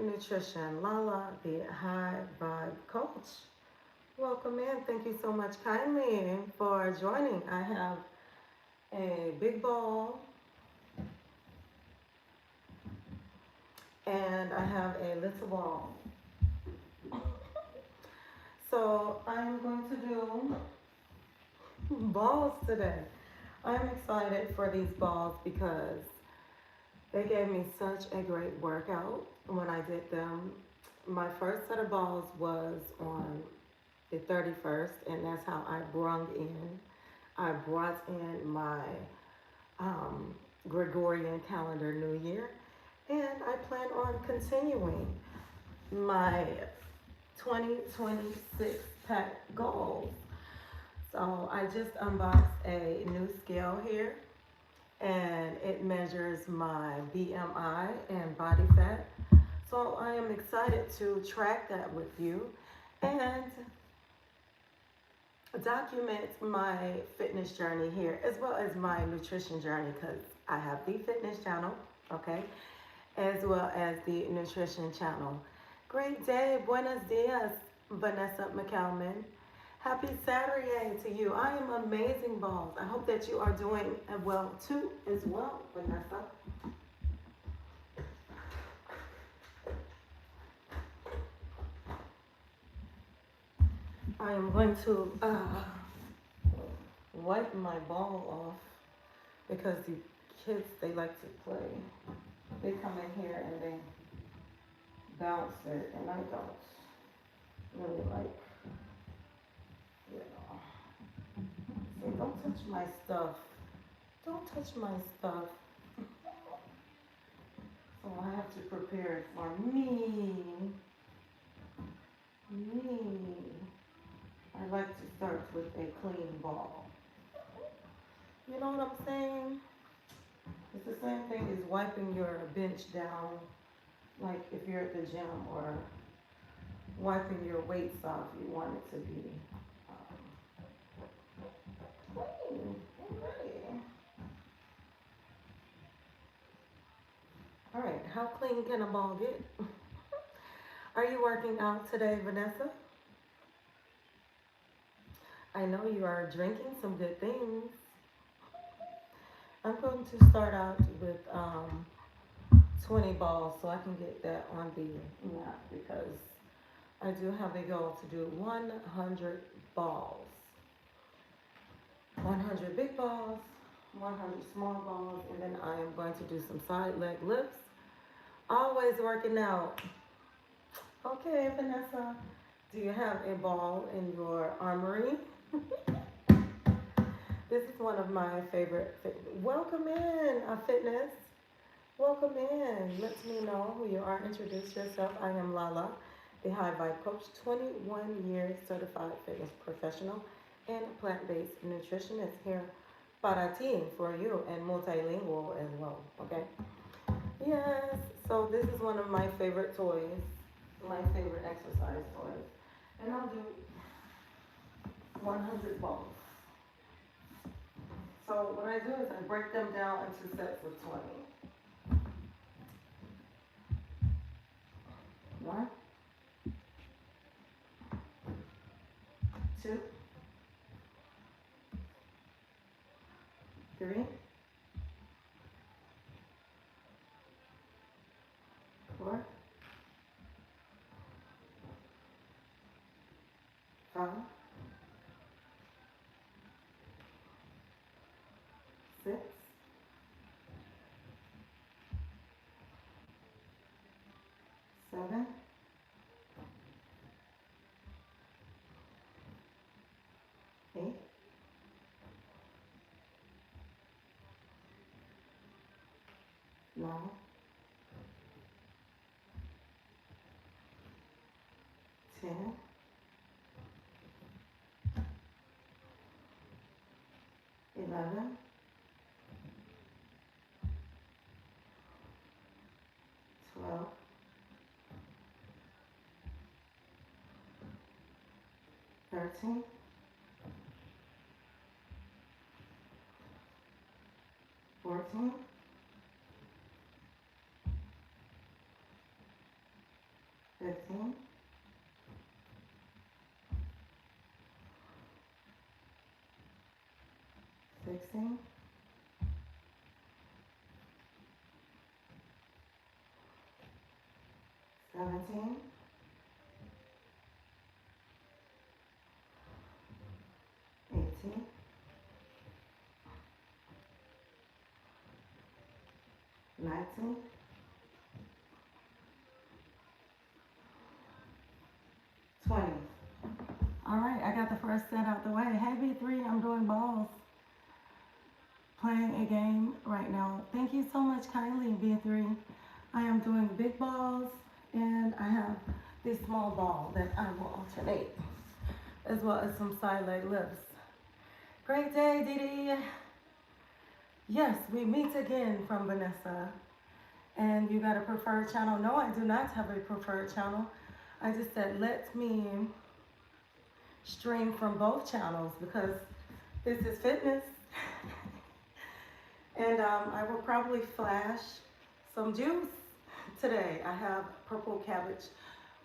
Nutrition, LaLa, the High Vibe Coach. Welcome in. Thank you so much kindly for joining. I have a big ball and I have a little ball. So I'm going to do balls today. I'm excited for these balls because they gave me such a great workout when I did them. My first set of balls was on the 31st, and that's how I brought in my um, Gregorian calendar New Year, and I plan on continuing my 2026 pack goals. So I just unboxed a new scale here, and it measures my BMI and body fat. So I am excited to track that with you and document my fitness journey here as well as my nutrition journey because I have the fitness channel, okay, as well as the nutrition channel. Great day, buenos dias, Vanessa McCalman. Happy Saturday to you. I am amazing, balls. I hope that you are doing well too, as well, Vanessa. I am going to wipe my ball off because the kids, they like to play. They come in here and they bounce it, and I don't really like, you know. Say, don't touch my stuff. Don't touch my stuff. So I have to prepare it for me. Me. I like to start with a clean ball. You know what I'm saying? It's the same thing as wiping your bench down, like if you're at the gym, or wiping your weights off. You want it to be clean. All right, how clean can a ball get? Are you working out today, Vanessa? I know you are drinking some good things. I'm going to start out with 20 balls so I can get that on the map because I do have a goal to do 100 balls. 100 big balls, 100 small balls, and then I am going to do some side leg lifts. Always working out. Okay, Vanessa, do you have a ball in your armory? This is one of my favorite. Welcome in, fitness. Welcome in. Let me know who you are. Introduce yourself. I am LaLa, the High Vibe Coach, 21 years certified fitness professional and plant-based nutritionist here para ti, for you, and multilingual as well. Okay. Yes. So this is one of my favorite toys, my favorite exercise toys, and I'll do 100 balls. So what I do is I break them down into sets of 20. 1, 2, 3, 4, 5, 6, 7, 8, 9, 10, 11, 12, 13, 14, 16, 17, 18, 19, 20. All right, I got the first set out the way. Hey, B3, I'm doing balls. Playing a game right now. Thank you so much, Kylie, B3. I am doing big balls, and I have this small ball that I will alternate, as well as some side leg lifts. Great day, Didi. Yes, we meet again from Vanessa. And you got a preferred channel? No, I do not have a preferred channel. I just said, let me stream from both channels because this is fitness. And I will probably flash some juice today. I have purple cabbage.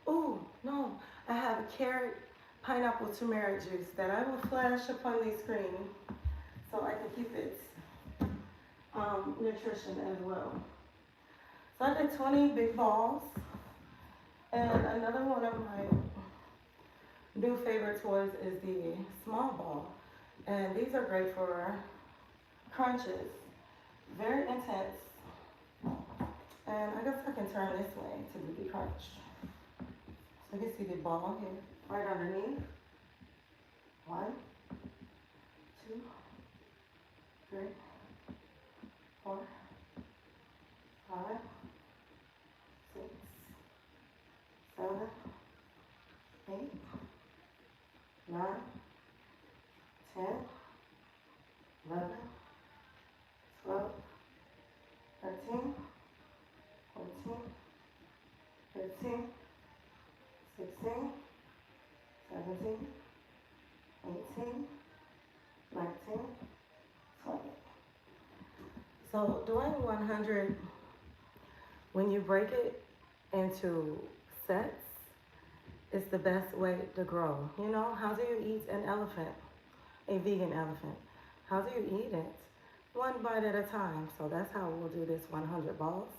Oh, no, I have carrot, pineapple, turmeric juice that I will flash up on the screen so I can keep its nutrition as well. So I did 20 big balls, and another one of my new favorite toys is the small ball. And these are great for crunches, very intense. And I guess I can turn this way to do the crunch. So you can see the ball here, right underneath. 1, 2, 3, 4, 5, 6, 7, 8, 9, 10, 11, 12, 13, 14, 15, 16, 17, 18, 19, 20. So doing 100, when you break it into sets, is the best way to grow. You know, how do you eat an elephant, a vegan elephant? How do you eat it? One bite at a time. So that's how we'll do this 100 balls.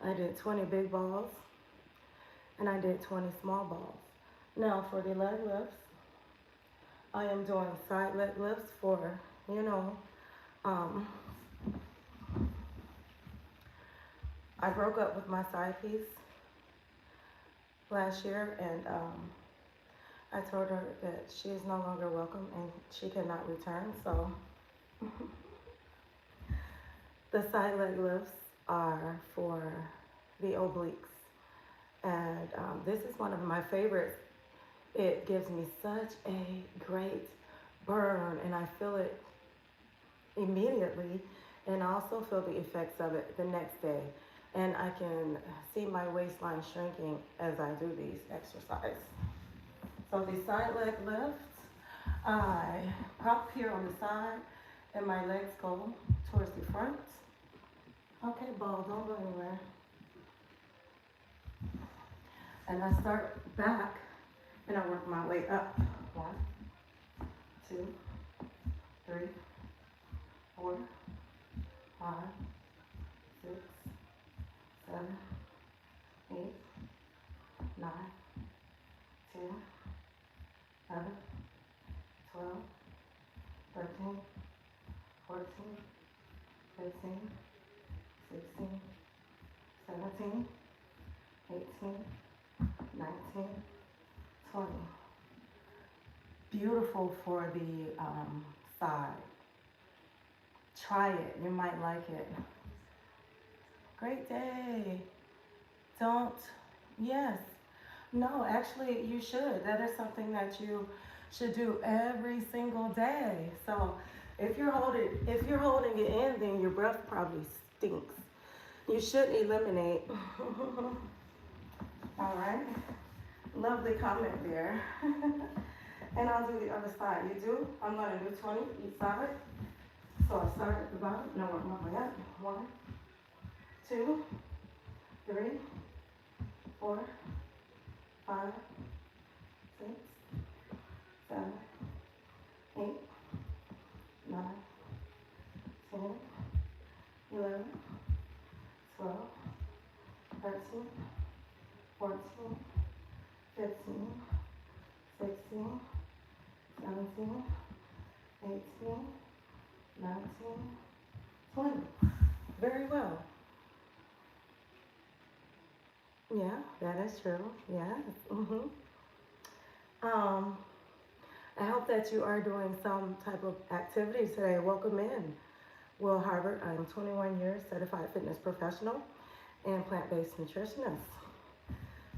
I did 20 big balls, and I did 20 small balls. Now for the leg lifts, I am doing side leg lifts for, you know, I broke up with my side piece last year, and I told her that she is no longer welcome and she cannot return. So the side leg lifts are for the obliques, and this is one of my favorites. It gives me such a great burn, and I feel it immediately, and I also feel the effects of it the next day. And I can see my waistline shrinking as I do these exercises. So the side leg lifts, I prop here on the side, and my legs go towards the front. Okay, ball, don't go anywhere. And I start back, and I work my way up. 1, 2, 3, 4, 5, 6, 7, 8, 9, 10, 11, 12, 13, 14, 15, 16, 17, 18, 19, 20. Beautiful for the side. Try it, you might like it. Great day. Don't, yes. No, actually you should. That is something that you should do every single day. So if you're holding it in, then your breath probably stinks. You should eliminate. All right. Lovely comment there. And I'll do the other side. You do? I'm going to do 20 each side. So I start at the bottom and I work my way up. 1, 2, 3, 4, 5, 6, 7, 8, 9, 11, 12, 13, 14, 15, 16, 17, 18, 19, 20. Very well. Yeah, that is true. Yes. Um, I hope that you are doing some type of activity today. Welcome in. Will Harvard, I'm 21 years certified fitness professional and plant-based nutritionist.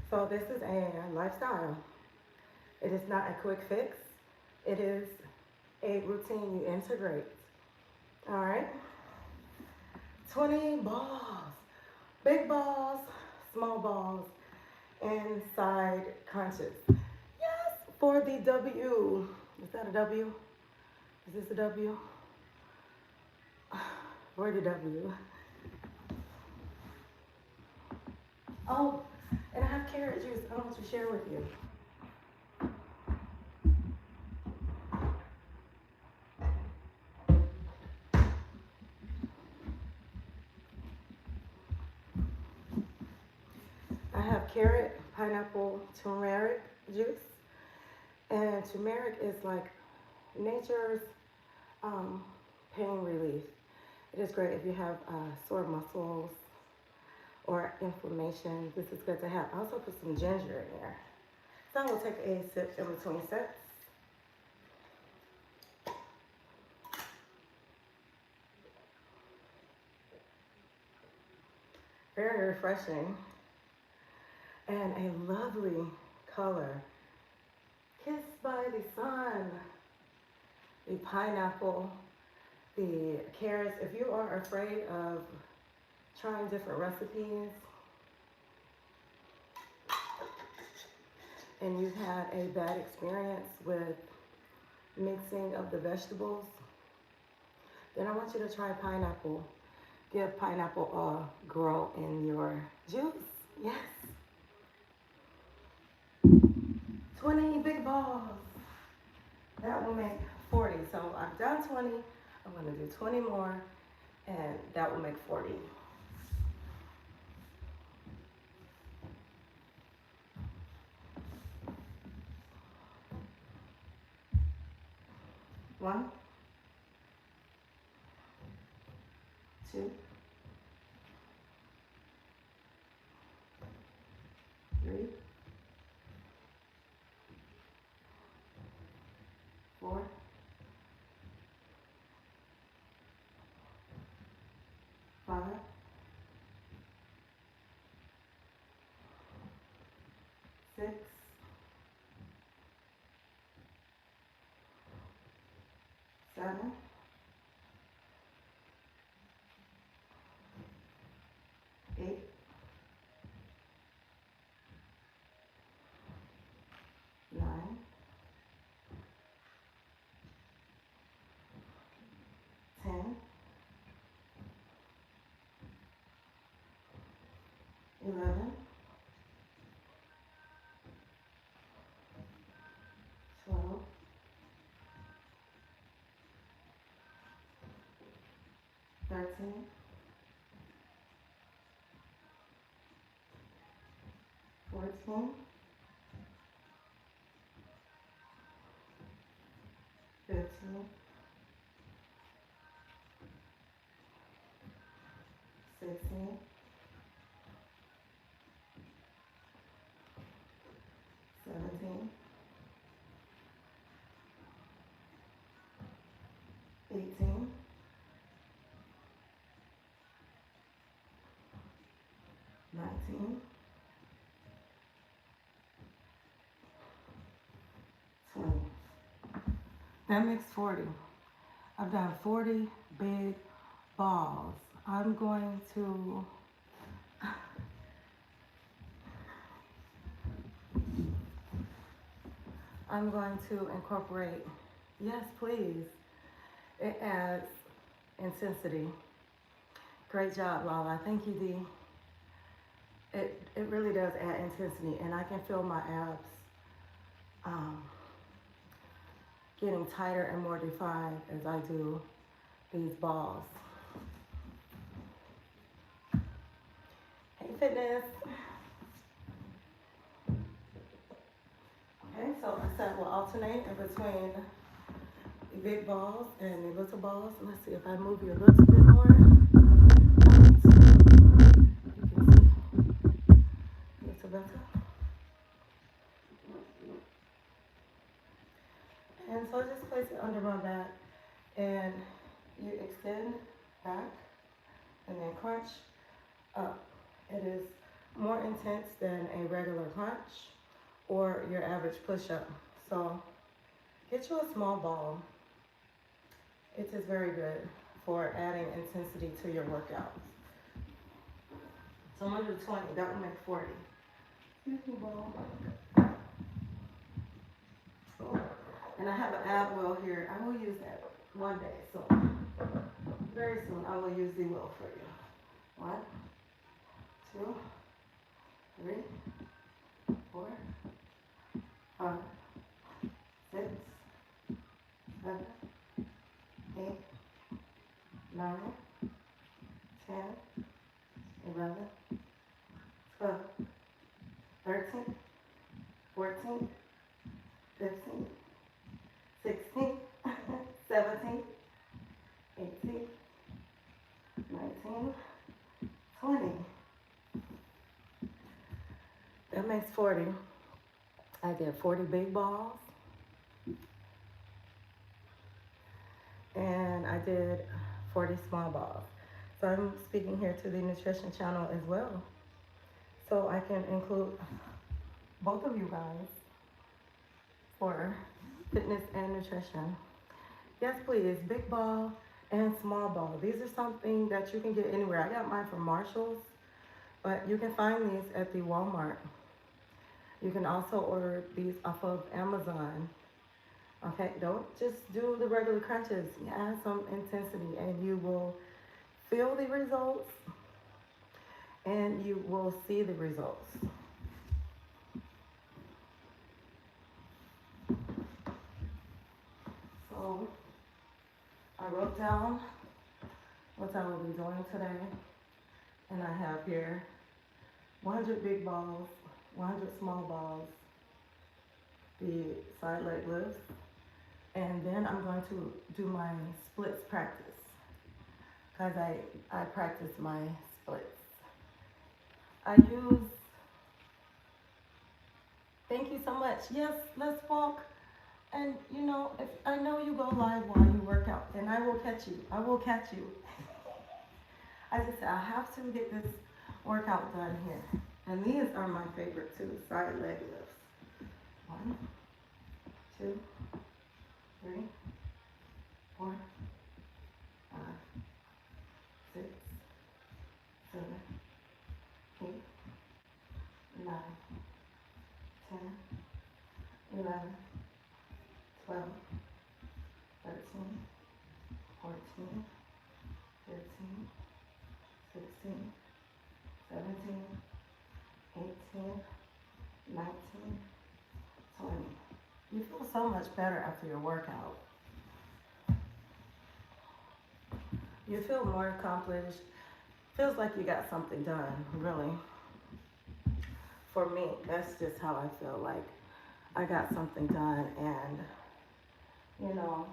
So this is a lifestyle. It is not a quick fix. It is a routine you integrate. All right? 20 balls. Big balls, small balls, and side crunches. Yes, for the W. Is that a W? Is this a W? Where the W? Oh, and I have carrot juice I want to share with you. I have carrot, pineapple, turmeric juice. And turmeric is like nature's pain relief. It is great if you have sore muscles or inflammation. This is good to have. I also put some ginger in there. So I will take a sip in between sets. Very refreshing. And a lovely color. Kissed by the sun. The pineapple, the carrots. If you are afraid of trying different recipes and you've had a bad experience with mixing of the vegetables, then I want you to try pineapple. Give pineapple a grow in your juice. Yes. 20 big balls. That will make 40. So I've done 20. I'm going to do 20 more, and that will make 40. One, two, three, 4, 5, 6, 7, 8, 9, 10, 11, 12, 13, 14, 15, 16, 17, 18, 19, 20. That makes 40. I've done 40 big balls. I'm going to incorporate, yes please, it adds intensity. Great job, LaLa. Thank you, Dee. It really does add intensity, and I can feel my abs getting tighter and more defined as I do these balls. fitness. Okay, so I said we'll alternate in between the big balls and the little balls. Let's see if I move you a little bit more. You can see. Little better. And so just place it under my back and you extend back and then crunch up. It is more intense than a regular crunch or your average push-up. So get you a small ball. It is very good for adding intensity to your workouts. So I'm gonna do 20, that will make 40. Excuse me, ball. Cool. And I have an ab wheel here. I will use that one day, so very soon I will use the wheel for you. 1, 2, 3, 4, 5, 6, 7, 8, 9, 10, 11, 12, 13, 14, 15, 16, 17, 18, 19, 20. That makes 40. I did 40 big balls. And I did 40 small balls. So I'm speaking here to the nutrition channel as well. So I can include both of you guys for fitness and nutrition. Yes, please, big ball and small ball. These are something that you can get anywhere. I got mine from Marshall's, but you can find these at the Walmart. You can also order these off of Amazon. Okay, don't just do the regular crunches. You add some intensity and you will feel the results and you will see the results. So I wrote down what I will be doing today, and I have here 100 big balls, 100 small balls, the side leg lifts, and then I'm going to do my splits practice because I practice my splits. I use, thank you so much. Yes, let's walk. And you know, if I know you go live while you work out, then I will catch you. I will catch you. I just said I have to get this workout done here. And these are my favorite too, side leg lifts. 1, 2, 3, 4, 5, 6, 7, 8, 9, 10, 11, 12, 13, 14, 15, 16, 17, 18, 19, 20. You feel so much better after your workout. You feel more accomplished. Feels like you got something done, really. For me, that's just how I feel like I got something done, and you know,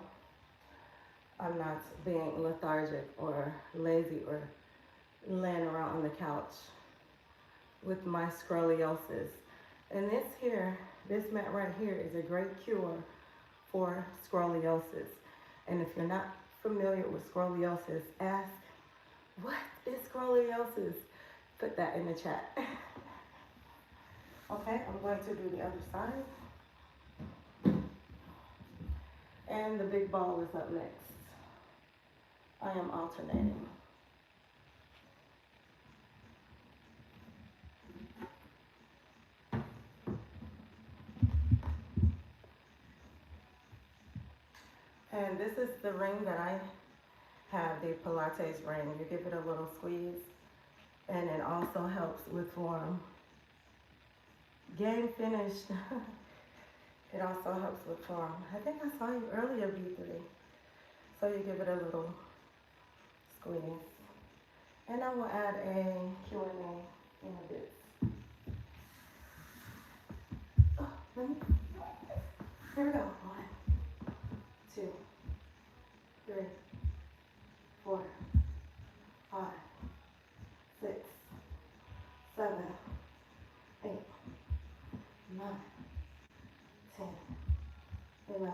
I'm not being lethargic or lazy or laying around on the couch with my scoliosis. And this here, this mat right here is a great cure for scoliosis. And if you're not familiar with scoliosis, ask, what is scoliosis? Put that in the chat. Okay, I'm going to do the other side. And the big ball is up next. I am alternating. And this is the ring that I have, the Pilates ring. You give it a little squeeze, and it also helps with form. Game finished. It also helps with form. I think I saw you earlier, B3. So you give it a little squeeze. And I will add a Q&A And it's, oh, let me, here we go. 1, 2, 3, 4, 5, 6, 7, 8, 9, 10, 11,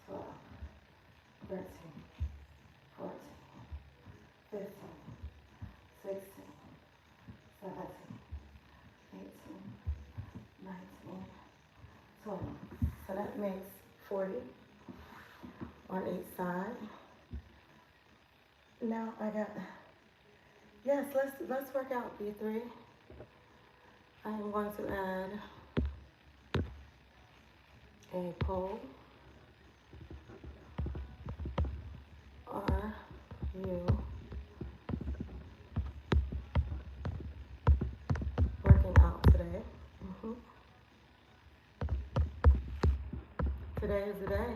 12, 13, 14, 15, 16, 17, 18, 19, 20. So that makes 40 on each side. Now I got, yes, let's work out B3. I am going to add a pole. Are you working out today? Today is the day.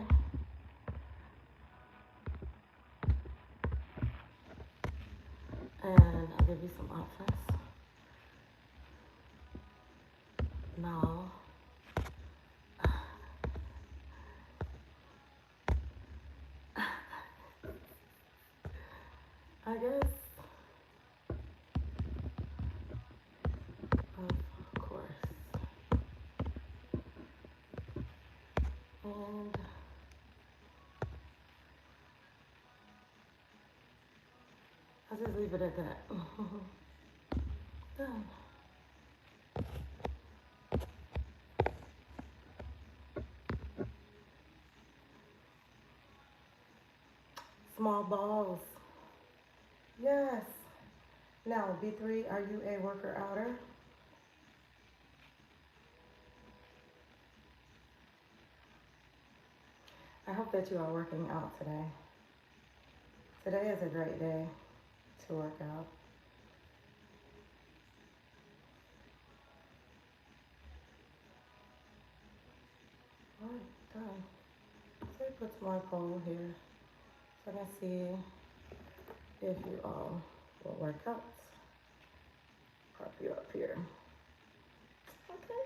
And I'll give you some options. No. I guess, of course. And I'll just leave it at that. Done. Small balls. Yes. Now, B3, are you a worker outer? I hope that you are working out today. Today is a great day to work out. All right, done. So I put my pole here so I can see if you all will work out. Prop you up here. Okay.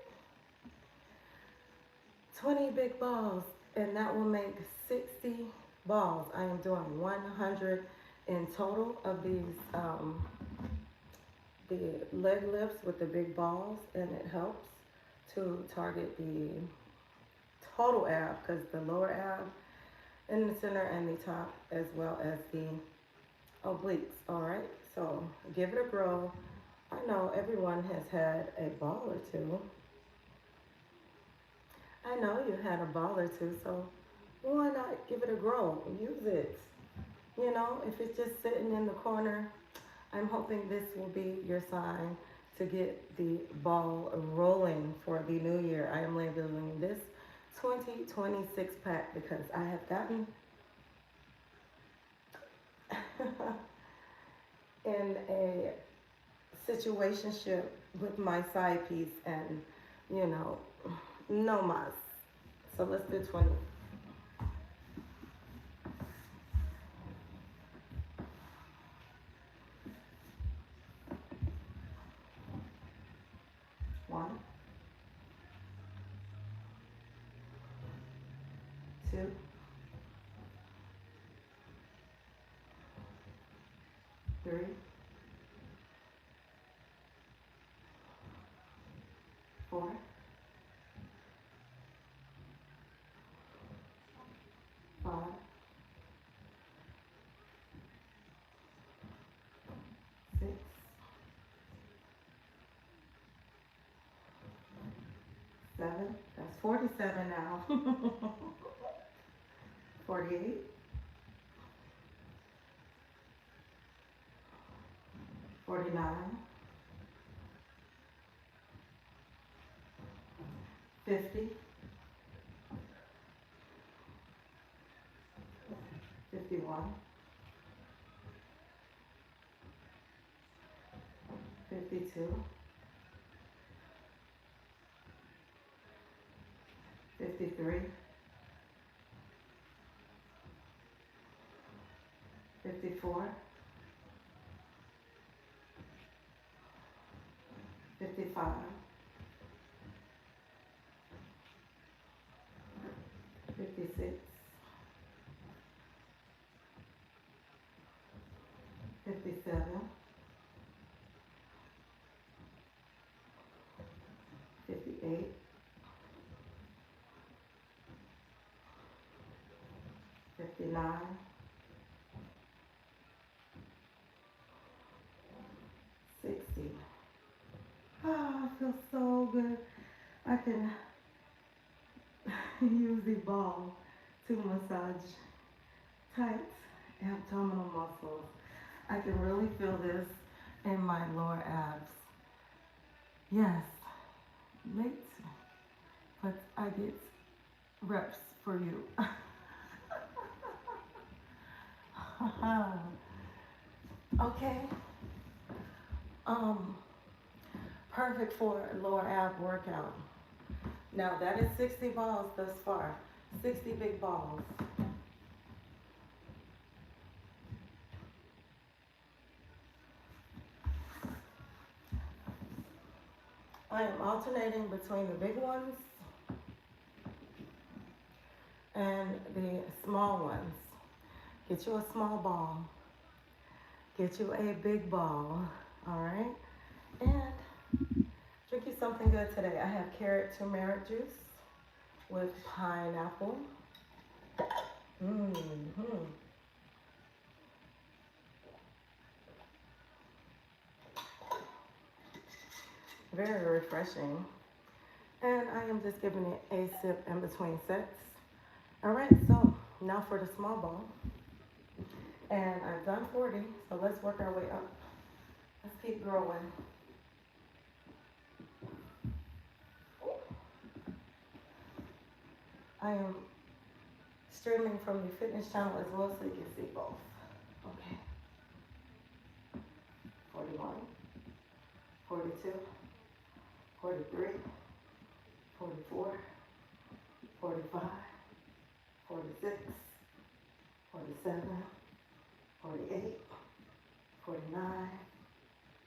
20 big balls, and that will make 60 balls. I am doing 100 in total of these the leg lifts with the big balls, and it helps to target the total ab, because the lower ab in the center and the top, as well as the obliques. All right, so give it a grow. I know everyone has had a ball or two. I know you had a ball or two, so why not give it a grow? Use it. You know, if it's just sitting in the corner, I'm hoping this will be your sign to get the ball rolling for the new year. I am labeling this 2026 pack because I have gotten in a situationship with my side piece, and you know, no mas. So let's do 20. One, 2, 3, 4, 5, 6, 7. That's 47 now. 48. 49. 50. 51. 52. 53. 54. 55, 56, 57, 58, 59, 60. Ah, I feel so good. I can use the ball to massage tight abdominal muscles. I can really feel this in my lower abs. Yes, late, but I get reps for you. Okay. Um, Perfect for a lower ab workout. Now that is 60 balls thus far. 60 big balls. I am alternating between the big ones and the small ones. Get you a small ball. Get you a big ball. All right? And drink you something good today. I have carrot turmeric juice with pineapple. Mm-hmm. Very refreshing. And I am just giving it a sip in between sets. All right, so now for the small ball. And I've done 40, so let's work our way up. Let's keep growing. I am streaming from the fitness channel as well so you can see both. Okay. 41, 42, 43, 44, 45, 46, 47, 48, 49,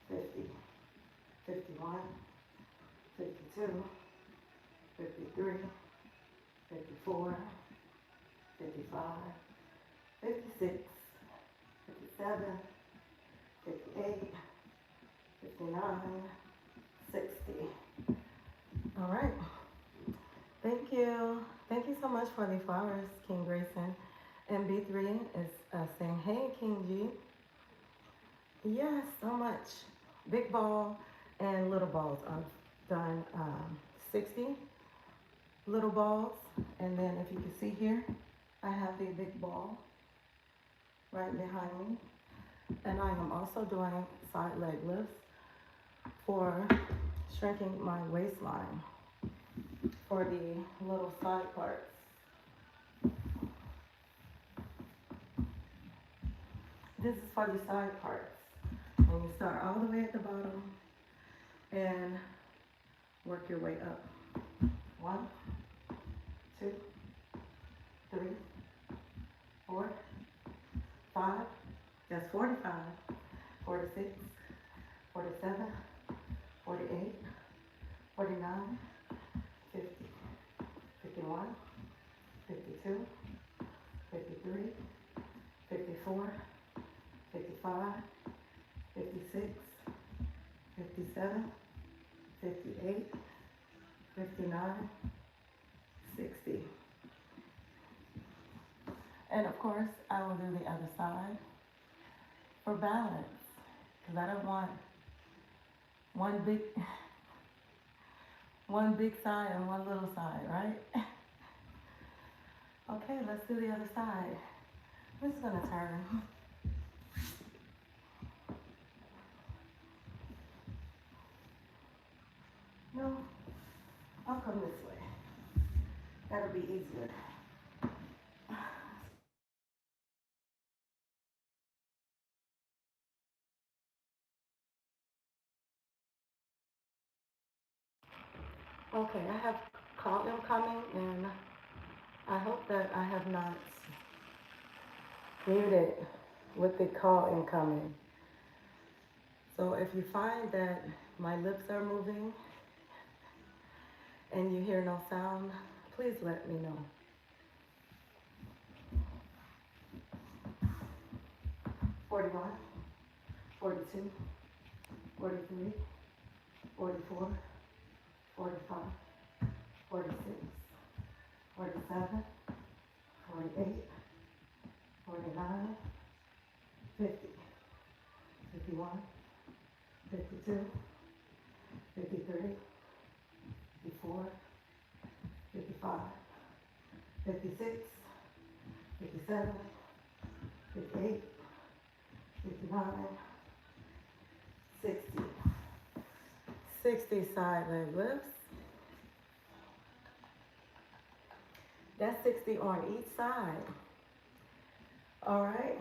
50, 51, 52, 53, 54, 55, 56, 57, 58, 59, 60. All right. Thank you. Thank you so much for the flowers, King Grayson. And B3 is saying, hey, King G. Yes, so much. Big ball and little balls. I've done 60 little balls. And then if you can see here, I have the big ball right behind me. And I am also doing side leg lifts for shrinking my waistline for the little side parts. This is for the side parts. And you start all the way at the bottom and work your way up. 1, 2, 3, 4, 5. That's 45, 46, 47, 48, 49, 50, 51, 52, 53, 54, 55, 56, 57, 58, 59, 60. And of course, I will do the other side for balance, because I don't want one big side and one little side, right? Okay, let's do the other side. I'm just gonna turn. No, I'll come this way. That'll be easier. Okay, I have call incoming, and I hope that I have not muted with the call incoming. So if you find that my lips are moving and you hear no sound, please let me know. 41, 42, 43, 44, 45, 46, 47, 48, 49, 50, 51, 52, 53, 54, 55, 56, 57, 58, 59, 60. 60 side leg lifts. That's 60 on each side. All right,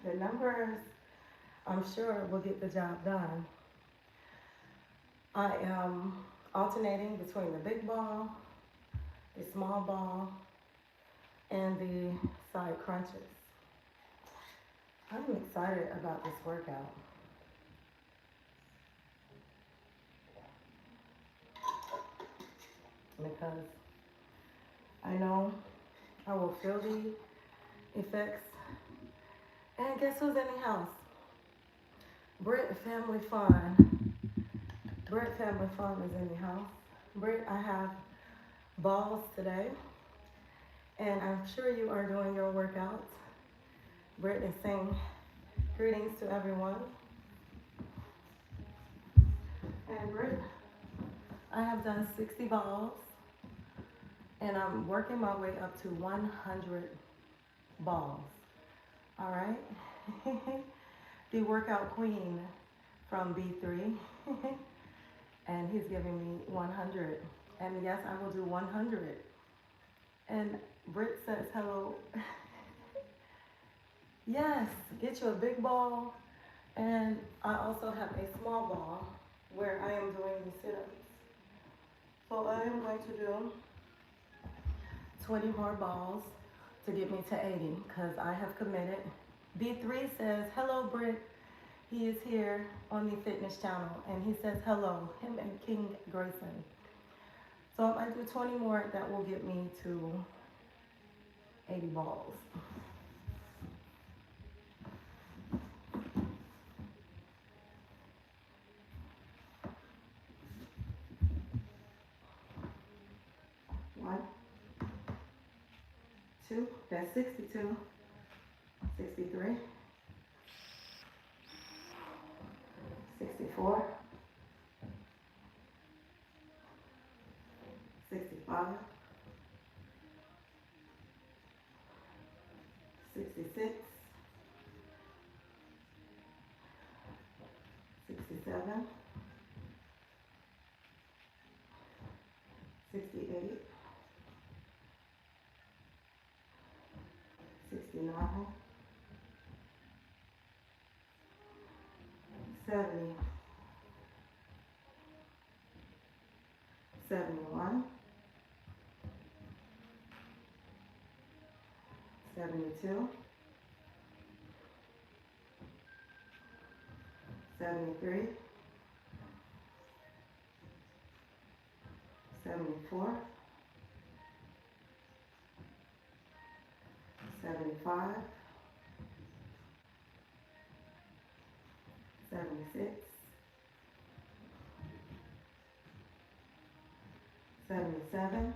the numbers, I'm sure, will get the job done. I am alternating between the big ball, the small ball, and the side crunches. I'm excited about this workout. Because I know I will feel the effects. And guess who's in the house? Britt Family Fun. Britt Family Fun is in the house. Britt, I have balls today, and I'm sure you are doing your workouts. Britt is saying greetings to everyone. And Britt, I have done 60 balls, and I'm working my way up to 100 balls. All right? The workout queen from B3, and he's giving me 100. And yes, I will do 100. And Britt says hello. Yes, get you a big ball. And I also have a small ball where I am doing the sit-ups. So I am going to do 20 more balls to get me to 80 because I have committed. B3 says, hello Britt. He is here on the fitness channel and he says hello, him and King Grayson. So if I do 20 more, that will get me to 80 balls. One, two, that's 62, 63, 64, 65, 66, 67, 68, 69, 70, 71, 72, 73, 74, 75, 76, 77,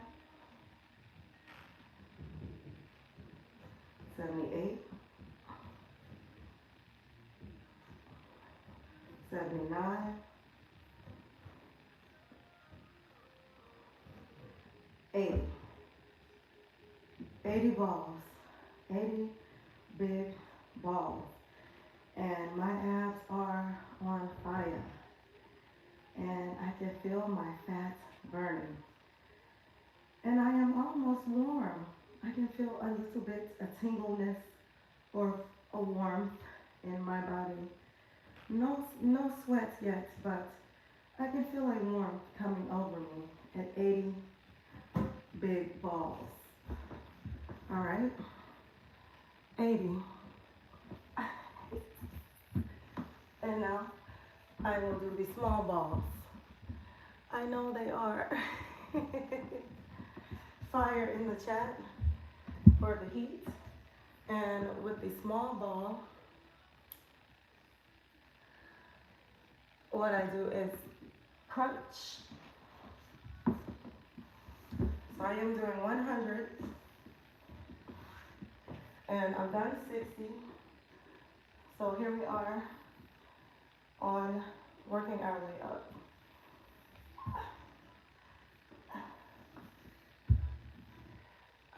78, 79, 80. 80 balls. 80 big balls. And my abs are on fire. And I can feel my fat burning. And I am almost warm. I can feel a little bit a tingleness or a warmth in my body. No sweat yet, but I can feel a warmth coming over me at 80 big balls. All right, 80. And now I will do the small balls. I know they are fire in the chat for the heat. And with the small ball, what I do is crunch. So I am doing 100 and I've done 60. So here we are on working our way up.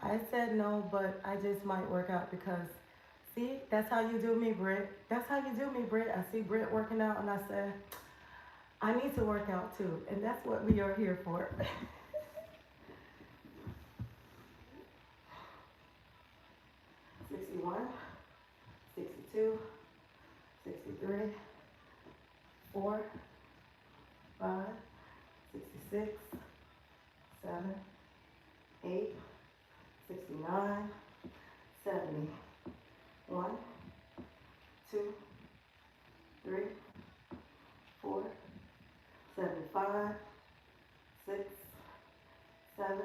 I said no, but I just might work out because, see, that's how you do me, Britt. That's how you do me, Britt. I see Britt working out and I said, I need to work out too. And that's what we are here for. 61, 62, 63, 4, 5, 66, 7, 8, 69, 70. 1, 2, 3, 4, 75, 6, 7,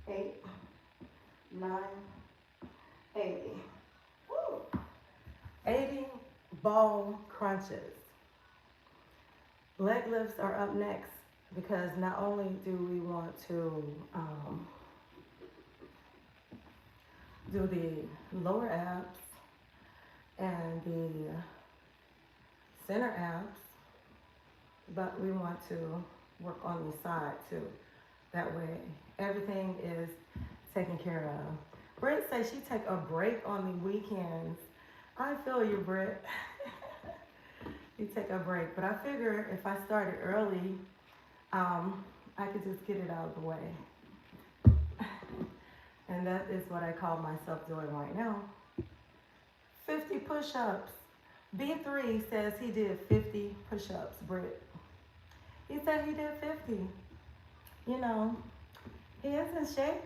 8, 9, 80. Woo! 80 ball crunches. Leg lifts are up next because not only do we want to do the lower abs and the center abs, but we want to work on the side too. That way everything is taken care of. Britt says she take a break on the weekends. I feel you, Britt. You take a break, but I figure if I started early, I could just get it out of the way. And that is what I call myself doing right now. 50 push-ups. B3 says he did 50 push-ups, Britt. He said he did 50. You know, he is in shape.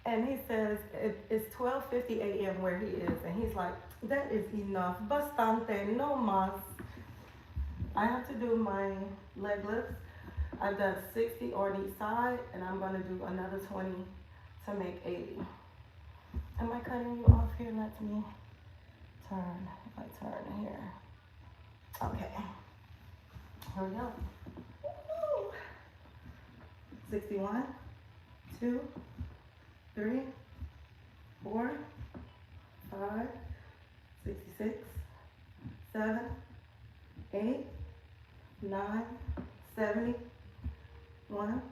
And he says it's 12:50 a.m. where he is. And he's like, that is enough. Bastante, no más. I have to do my leg lifts. I've done 60 on each side, and I'm going to do another 20 to make 80. Am I cutting you off here? Let me turn. If I turn here. Okay. Here we go. Woo-hoo. 61, 2, 3, 4, 5, 66, 7, 8, 9, 70. 1,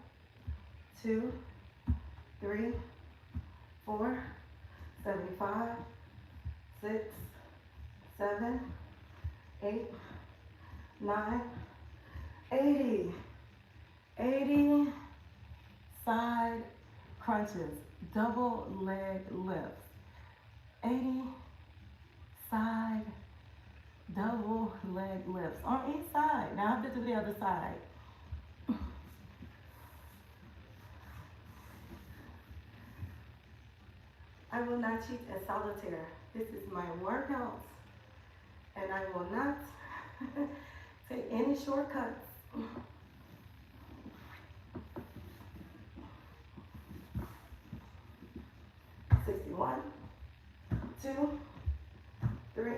2, 3, 4, 75, 6, 7, 8, 9, 80. 80 side crunches, double leg lifts. 80 side double leg lifts on each side. Now I have to do the other side. I will not cheat at solitaire. This is my workout, and I will not take any shortcuts. One, 2, 3,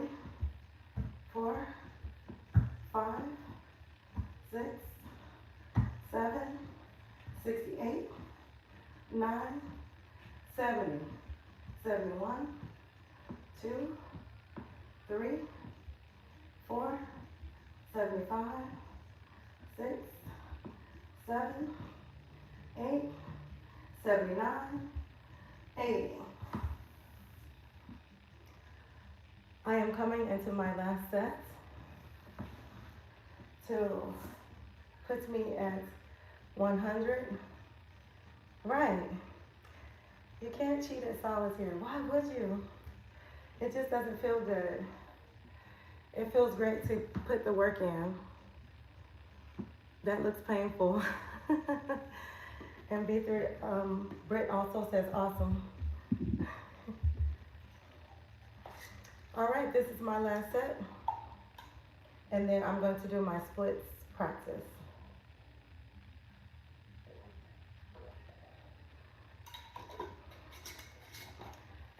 4, 5, 6, 7, 68, 9, 70, 71, 2, 3, 4, 75, 6, 7, 8, 79, 80. I am coming into my last set to put me at 100. Right. You can't cheat at solitaire. Why would you? It just doesn't feel good. It feels great to put the work in. That looks painful. And B3, Britt also says awesome. All right, this is my last set. And then I'm going to do my splits practice.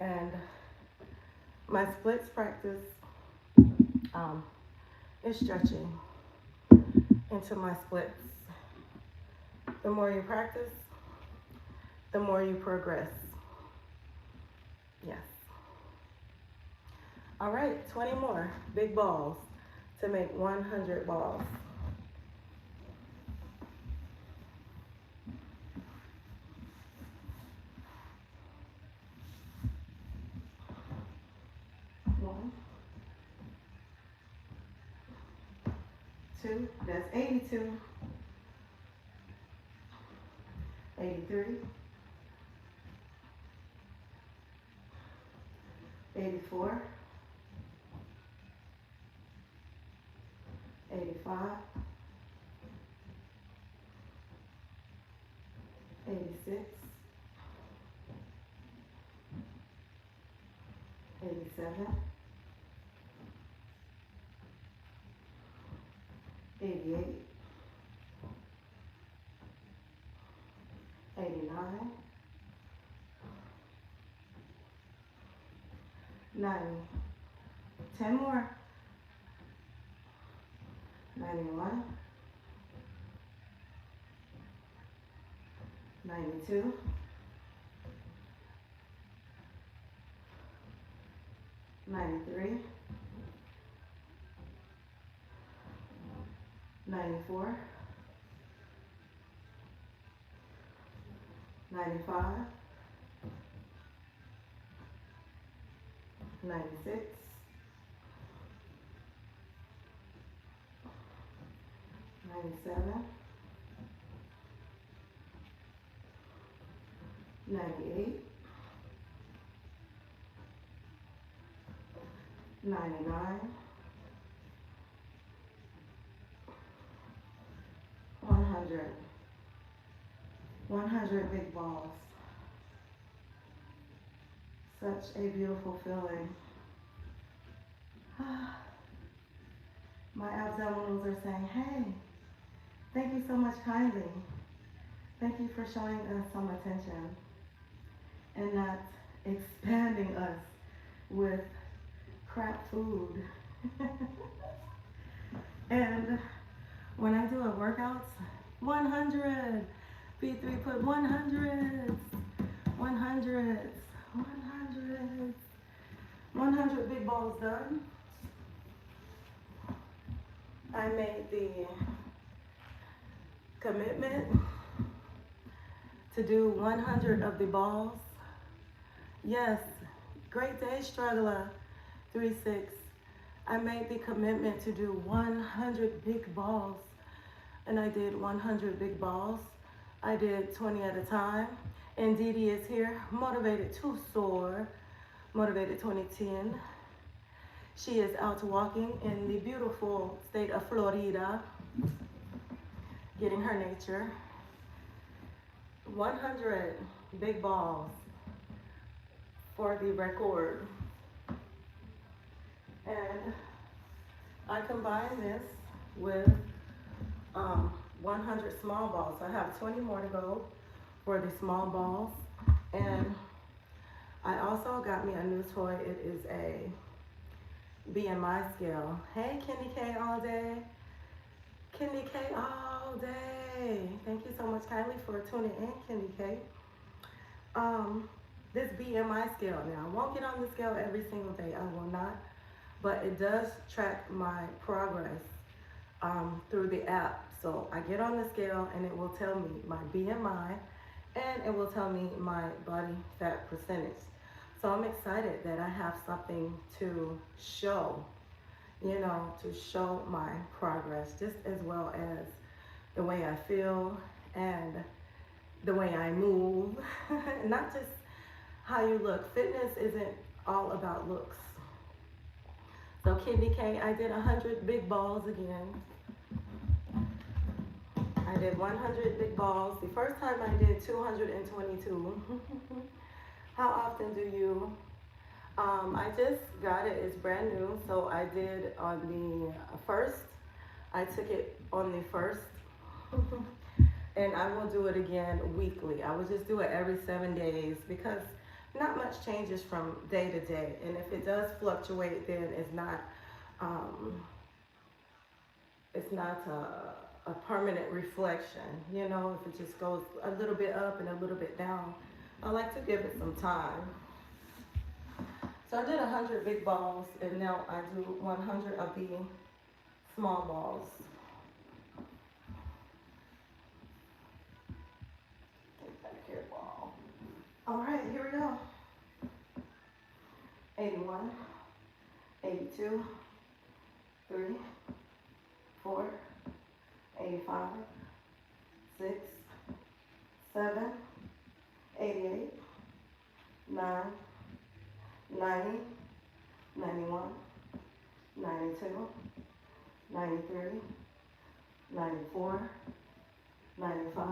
And my splits practice is stretching into my splits. The more you practice, the more you progress. Yes. All right, 20 more big balls to make 100 balls. One, two, that's 82, 83, 84, 85, 86, 87, 88, 89, 90, 10 more, 91, 92, 93, 94, 95, 96, 97, 98, 99, 100. 100 big balls. Such a beautiful feeling. My abdominals are saying, hey, thank you so much kindly. Thank you for showing us some attention and not expanding us with crap food. And when I do a workout, 100. B3 put 100s, 100s, 100s. 100 big balls done. I made the commitment to do 100 of the balls. Yes, great day, struggler, 3-6. I made the commitment to do 100 big balls, and I did 100 big balls. I did 20 at a time, and Dee Dee is here, motivated to soar, motivated 2010. She is out walking in the beautiful state of Florida, getting her nature. 100 big balls for the record. And I combine this with 100 small balls. So I have 20 more to go for the small balls. And I also got me a new toy. It is a BMI scale. Hey, Kenny K all day. Kenny K all day. Thank you so much kindly for tuning in, Kenny K. This BMI scale now, I won't get on the scale every single day. I will not. But it does track my progress through the app. So I get on the scale and it will tell me my BMI and it will tell me my body fat percentage. So I'm excited that I have something to show, you know, to show my progress, just as well as the way I feel and the way I move, not just how you look. Fitness isn't all about looks. So Kendi K, I did 100 big balls again. I did 100 big balls. The first time I did 222. How often do you I just got it. It's brand new. So I did on the first. I took it on the first. And I will do it again weekly. I will just do it every 7 days because not much changes from day to day. And if it does fluctuate, then um, it's not a permanent reflection. You know, if it just goes a little bit up and a little bit down, I like to give it some time. So I did 100 big balls, and now I do 100 of the small balls. Take back here, ball. All right, here we go. 81, 82, 3, 4, 85, 6, 7, 88, 9, 90, 91, 92, 93, 94, 95,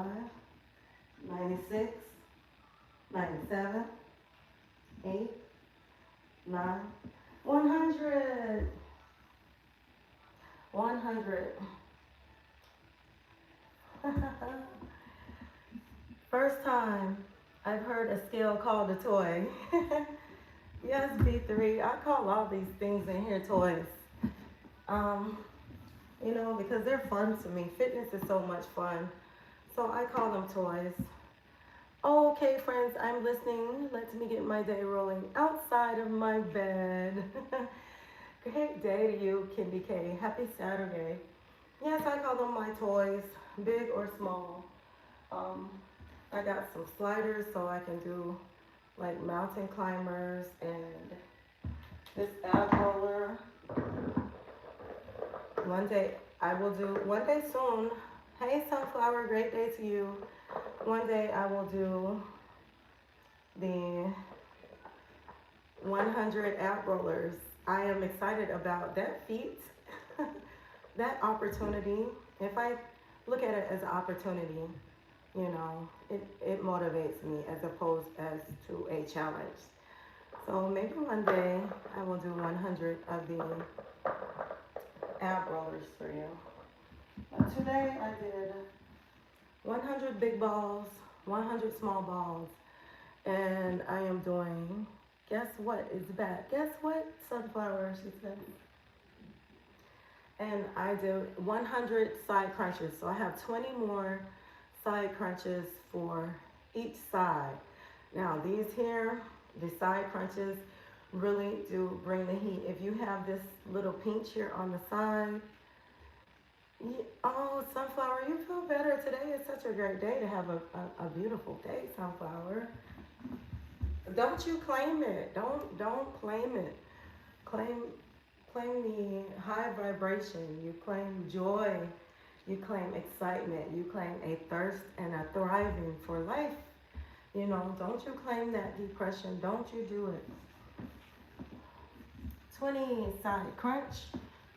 96, 97, 8, 9, 100. 100. First time I've heard a scale called a toy. Yes, B3. I call all these things in here toys. Um, you know, because they're fun to me. Fitness is so much fun. So I call them toys. Oh, okay, friends, I'm listening. Let me get my day rolling outside of my bed. Great day to you, Kindy K. Happy Saturday. Yes, I call them my toys, big or small. I got some sliders so I can do like mountain climbers and this ab roller. One day I will do, one day soon. Hey, Sunflower, great day to you. One day I will do the 100 ab rollers. I am excited about that feat, that opportunity. If I look at it as an opportunity, you know, it motivates me as opposed as to a challenge. So maybe one day I will do 100 of the ab rollers for you. But today I did 100 big balls, 100 small balls, and I am doing, guess what is back? Guess what? Sunflower, she said. And I do 100 side crunches. So I have 20 more side crunches for each side. Now these here, the side crunches really do bring the heat. If you have this little pinch here on the side, oh, Sunflower, you feel better today. It's such a great day to have a beautiful day, Sunflower. Don't you claim it. Don't claim it. Claim the high vibration. You claim joy. You claim excitement. You claim a thirst and a thriving for life. You know, don't you claim that depression. Don't you do it. 20 side crunch,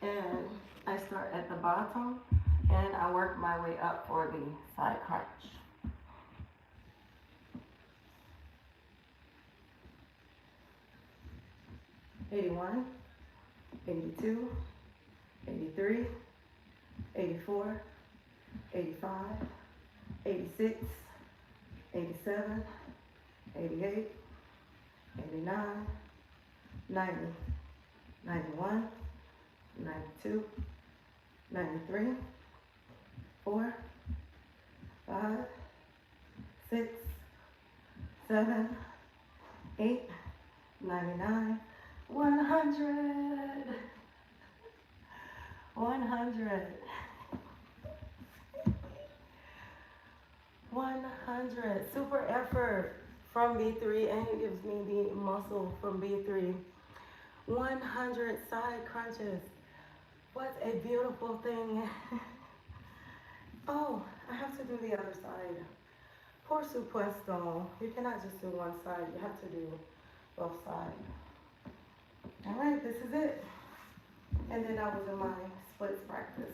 and I start at the bottom and I work my way up for the side crunch. '81, '82, '83, '84, '85, '86, '87, '88, '89, '90, '91, '92, '93, 4, 5, 6, 7, 8, 99, 100. 100. 100. Super effort from B3, and it gives me the muscle from B3. 100 side crunches. What a beautiful thing. Oh, I have to do the other side. Por supuesto. You cannot just do one side. You have to do both sides. All right, this is it. And then I will do my splits practice.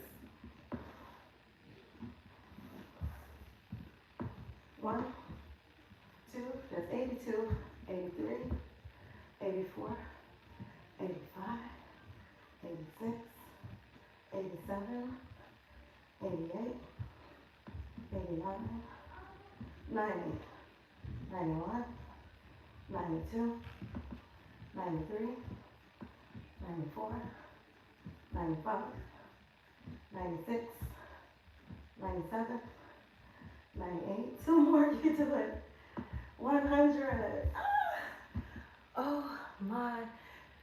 1, 2, that's 82, 83, 84, 87, 88, 89, 90, 91, 92, 93, 94, 95, 96, 97, 98. Two more, you do it. 100. Oh my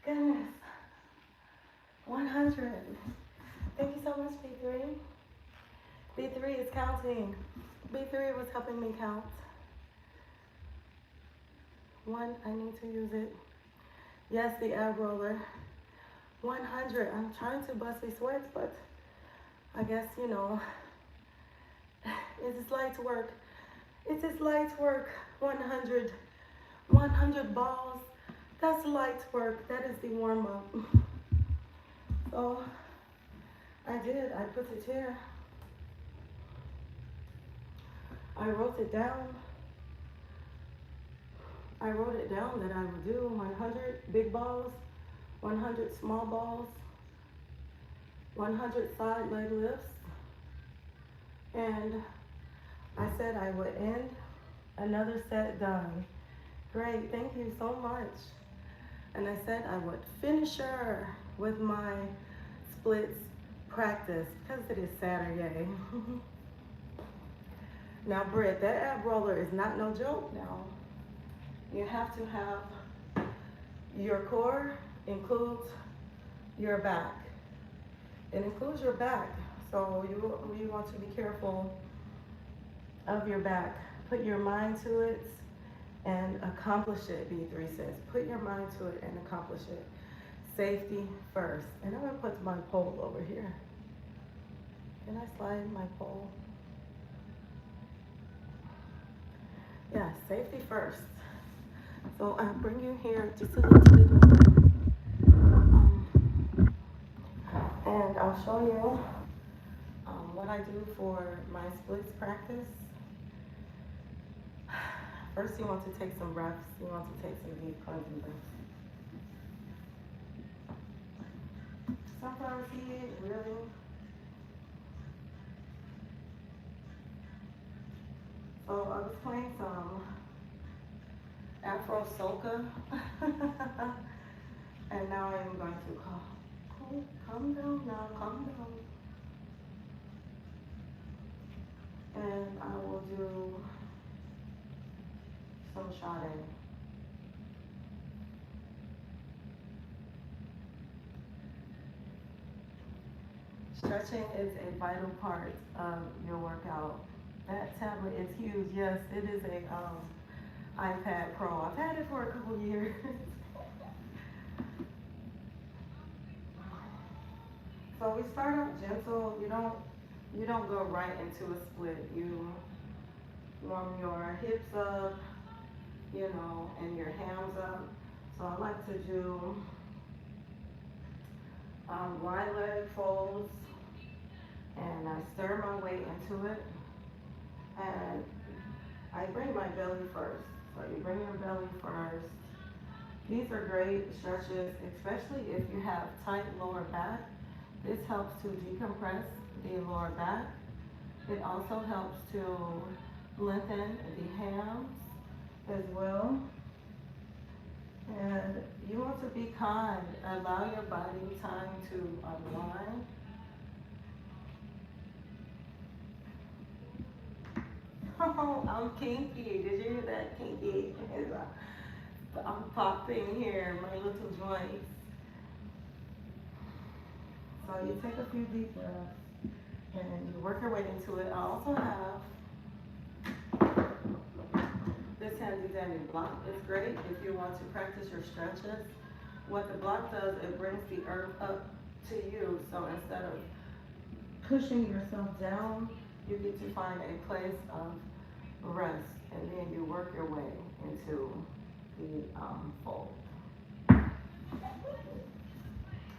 goodness. 100. Thank you so much, B3. B3 is counting. B3 was helping me count. 1, I need to use it. Yes, the ab roller. 100. I'm trying to bust these sweats, but I guess, you know, it is light work. It is light work. 100. 100 balls. That's light work. That is the warm up. So I did. I put it here. I wrote it down. I wrote it down that I would do 100 big balls, 100 small balls, 100 side leg lifts, and I said I would end another set done. Great, thank you so much. And I said I would finish her with my splits practice because it is Saturday. Now, Britt, that ab roller is not no joke now. You have to have your core includes your back. It includes your back, so you want to be careful of your back. Put your mind to it and accomplish it, B3 says. Put your mind to it and accomplish it. Safety first. And I'm gonna put my pole over here. Can I slide my pole? Yeah, safety first. So I'll bring you here just a little bit more. And I'll show you what I do for my splits practice. First, you want to take some breaths. You want to take some deep cleansing breaths. Sunflower seed, really? So I was playing some Afro soca, and now I am going to calm down now, calm down. And I will do some shotting. Stretching is a vital part of your workout. That tablet is huge. Yes, it is a iPad Pro. I've had it for a couple years. So we start out gentle. You don't go right into a split. You warm your hips up, you know, and your hams up. So I like to do wide leg folds, and I stir my way into it, and I bring my belly first. So you bring your belly first. These are great stretches, especially if you have tight lower back. This helps to decompress the lower back. It also helps to lengthen the hams as well. And you want to be kind. Allow your body time to unwind. Oh, I'm kinky. Did you hear that? Kinky. I'm popping here, my little joints. So you take a few deep breaths and you work your way into it. I also have this handy dandy block. It's great if you want to practice your stretches. What the block does, it brings the earth up to you. So instead of pushing yourself down, you get to find a place of rest, and then you work your way into the fold.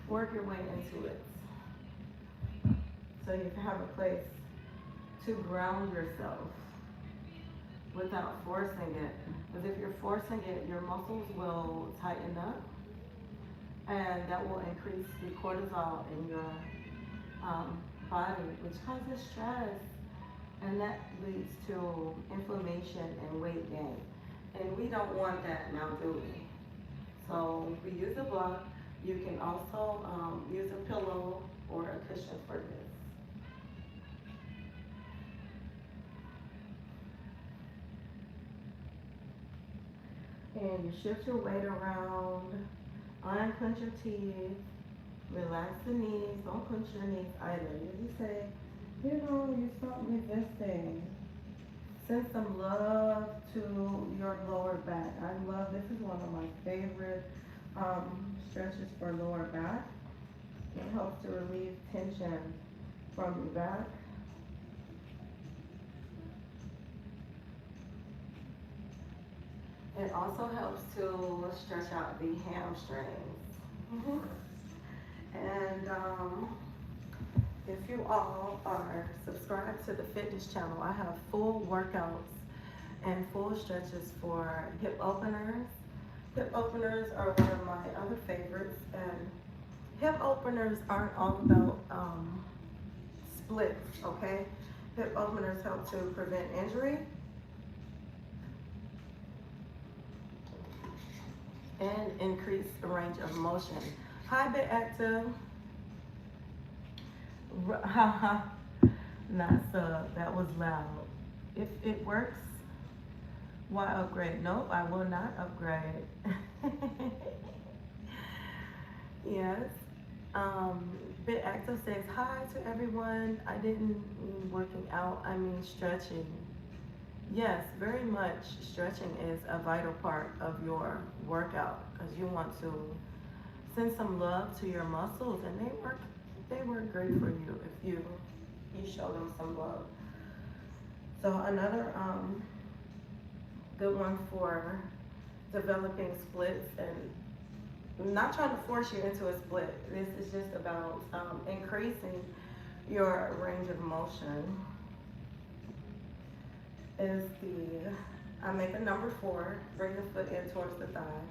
Work your way into it. So you can have a place to ground yourself without forcing it. Because if you're forcing it, your muscles will tighten up, and that will increase the cortisol in your body, which causes stress, and that leads to inflammation and weight gain. And we don't want that now, do we? So we use a block. You can also use a pillow or a cushion for this. And you shift your weight around, unclench your teeth, relax the knees, don't clench your knees either. You just say, you stop resisting. Send some love to your lower back. I love, this is one of my favorite stretches for lower back. It helps to relieve tension from your back. It also helps to stretch out the hamstrings. And if you all are subscribed to the fitness channel, I have full workouts and full stretches for hip openers. Hip openers are one of my other favorites, and hip openers aren't all about splits, okay? Hip openers help to prevent injury and increase the range of motion. Hi, Bit Active. That was loud. If it works, why upgrade? Nope, I will not upgrade. Yes. Bit Active says, hi to everyone. I didn't mean working out, I mean stretching. Yes, very much. Stretching is a vital part of your workout because you want to send some love to your muscles, and they work great for you if you show them some love. So another good one for developing splits, and I'm not trying to force you into a split. This is just about increasing your range of motion. I make a number 4, bring the foot in towards the thigh,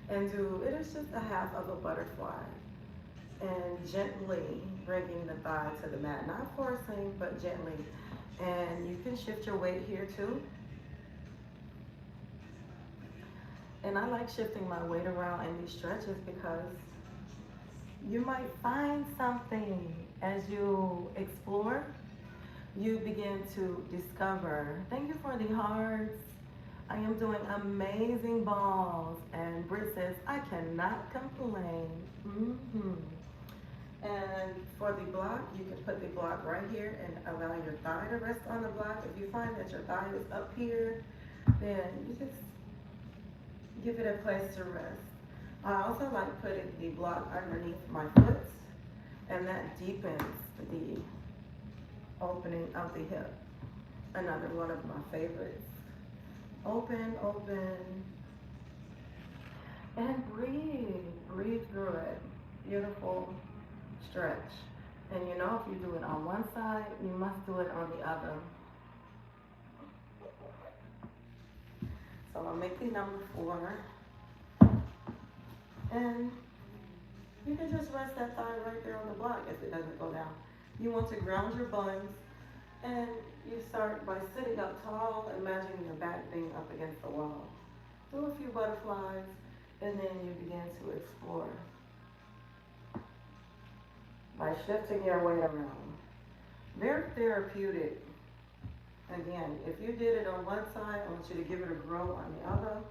and it is just a half of a butterfly. And gently bringing the thigh to the mat, not forcing, but gently. And you can shift your weight here too. And I like shifting my weight around in these stretches because you might find something as you explore. You begin to discover. Thank you for the hearts. I am doing amazing balls. And Britt says, I cannot complain. And for the block, you can put the block right here and allow your thigh to rest on the block. If you find that your thigh is up here, then you just give it a place to rest. I also like putting the block underneath my foot, and that deepens the opening of the hip. Another one of my favorites. Open, open, and breathe. Breathe through it. Beautiful stretch. And if you do it on one side, you must do it on the other. So I'll make the number 4. And you can just rest that thigh right there on the block if it doesn't go down. You want to ground your buns, and you start by sitting up tall, imagining your back being up against the wall. Do a few butterflies, and then you begin to explore by shifting your weight around. Very therapeutic. Again, if you did it on one side, I want you to give it a grow on the other,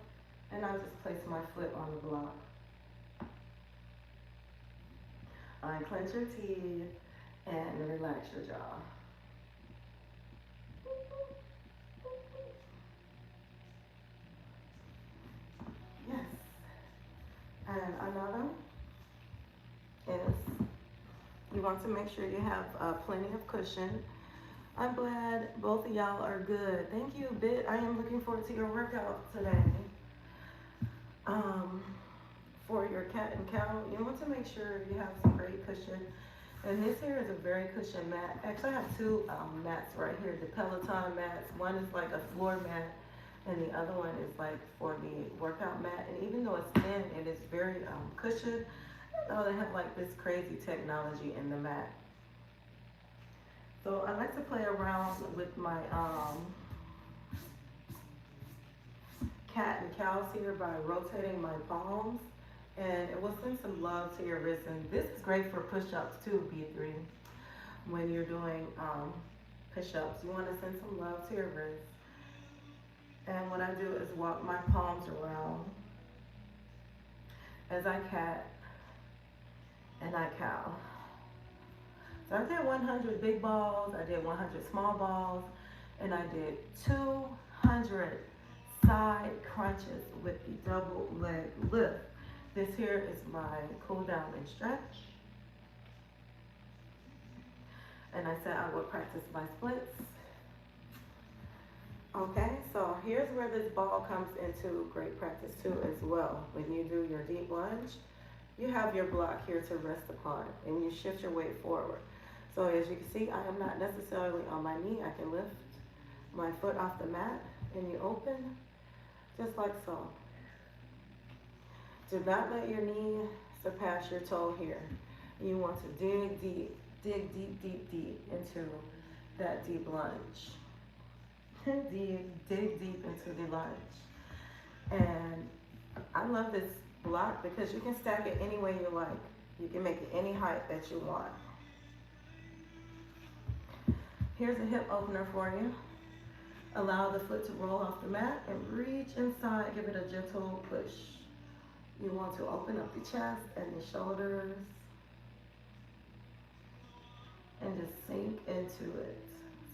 and I just place my foot on the block. Unclench your teeth and relax your jaw. Yes. And another is you want to make sure you have plenty of cushion. I'm glad both of y'all are good. Thank you, Bit. I am looking forward to your workout today. For your cat and cow, you want to make sure you have some great cushion. And this here is a very cushion mat. Actually, I have 2 mats right here, the Peloton mats. One is like a floor mat, and the other one is like for the workout mat. And even though it's thin, it is very cushioned. Oh, they have like this crazy technology in the mat. So I like to play around with my cat and cows here by rotating my palms, and it will send some love to your wrists. And this is great for push-ups too, B3. When you're doing push-ups, you want to send some love to your wrists. And what I do is walk my palms around as I cat and I cow. So I did 100 big balls, I did 100 small balls, and I did 200 side crunches with the double leg lift. This here is my cool down and stretch. And I said I would practice my splits. Okay, so here's where this ball comes into great practice too as well. When you do your deep lunge, you have your block here to rest upon, and you shift your weight forward. So as you can see, I am not necessarily on my knee. I can lift my foot off the mat, and you open just like so. Do not let your knee surpass your toe here. You want to dig deep into that deep lunge. dig deep into the lunge. And I love this block because you can stack it any way you like. You can make it any height that you want. Here's a hip opener for you. Allow the foot to roll off the mat and reach inside. Give it a gentle push. You want to open up the chest and the shoulders and just sink into it.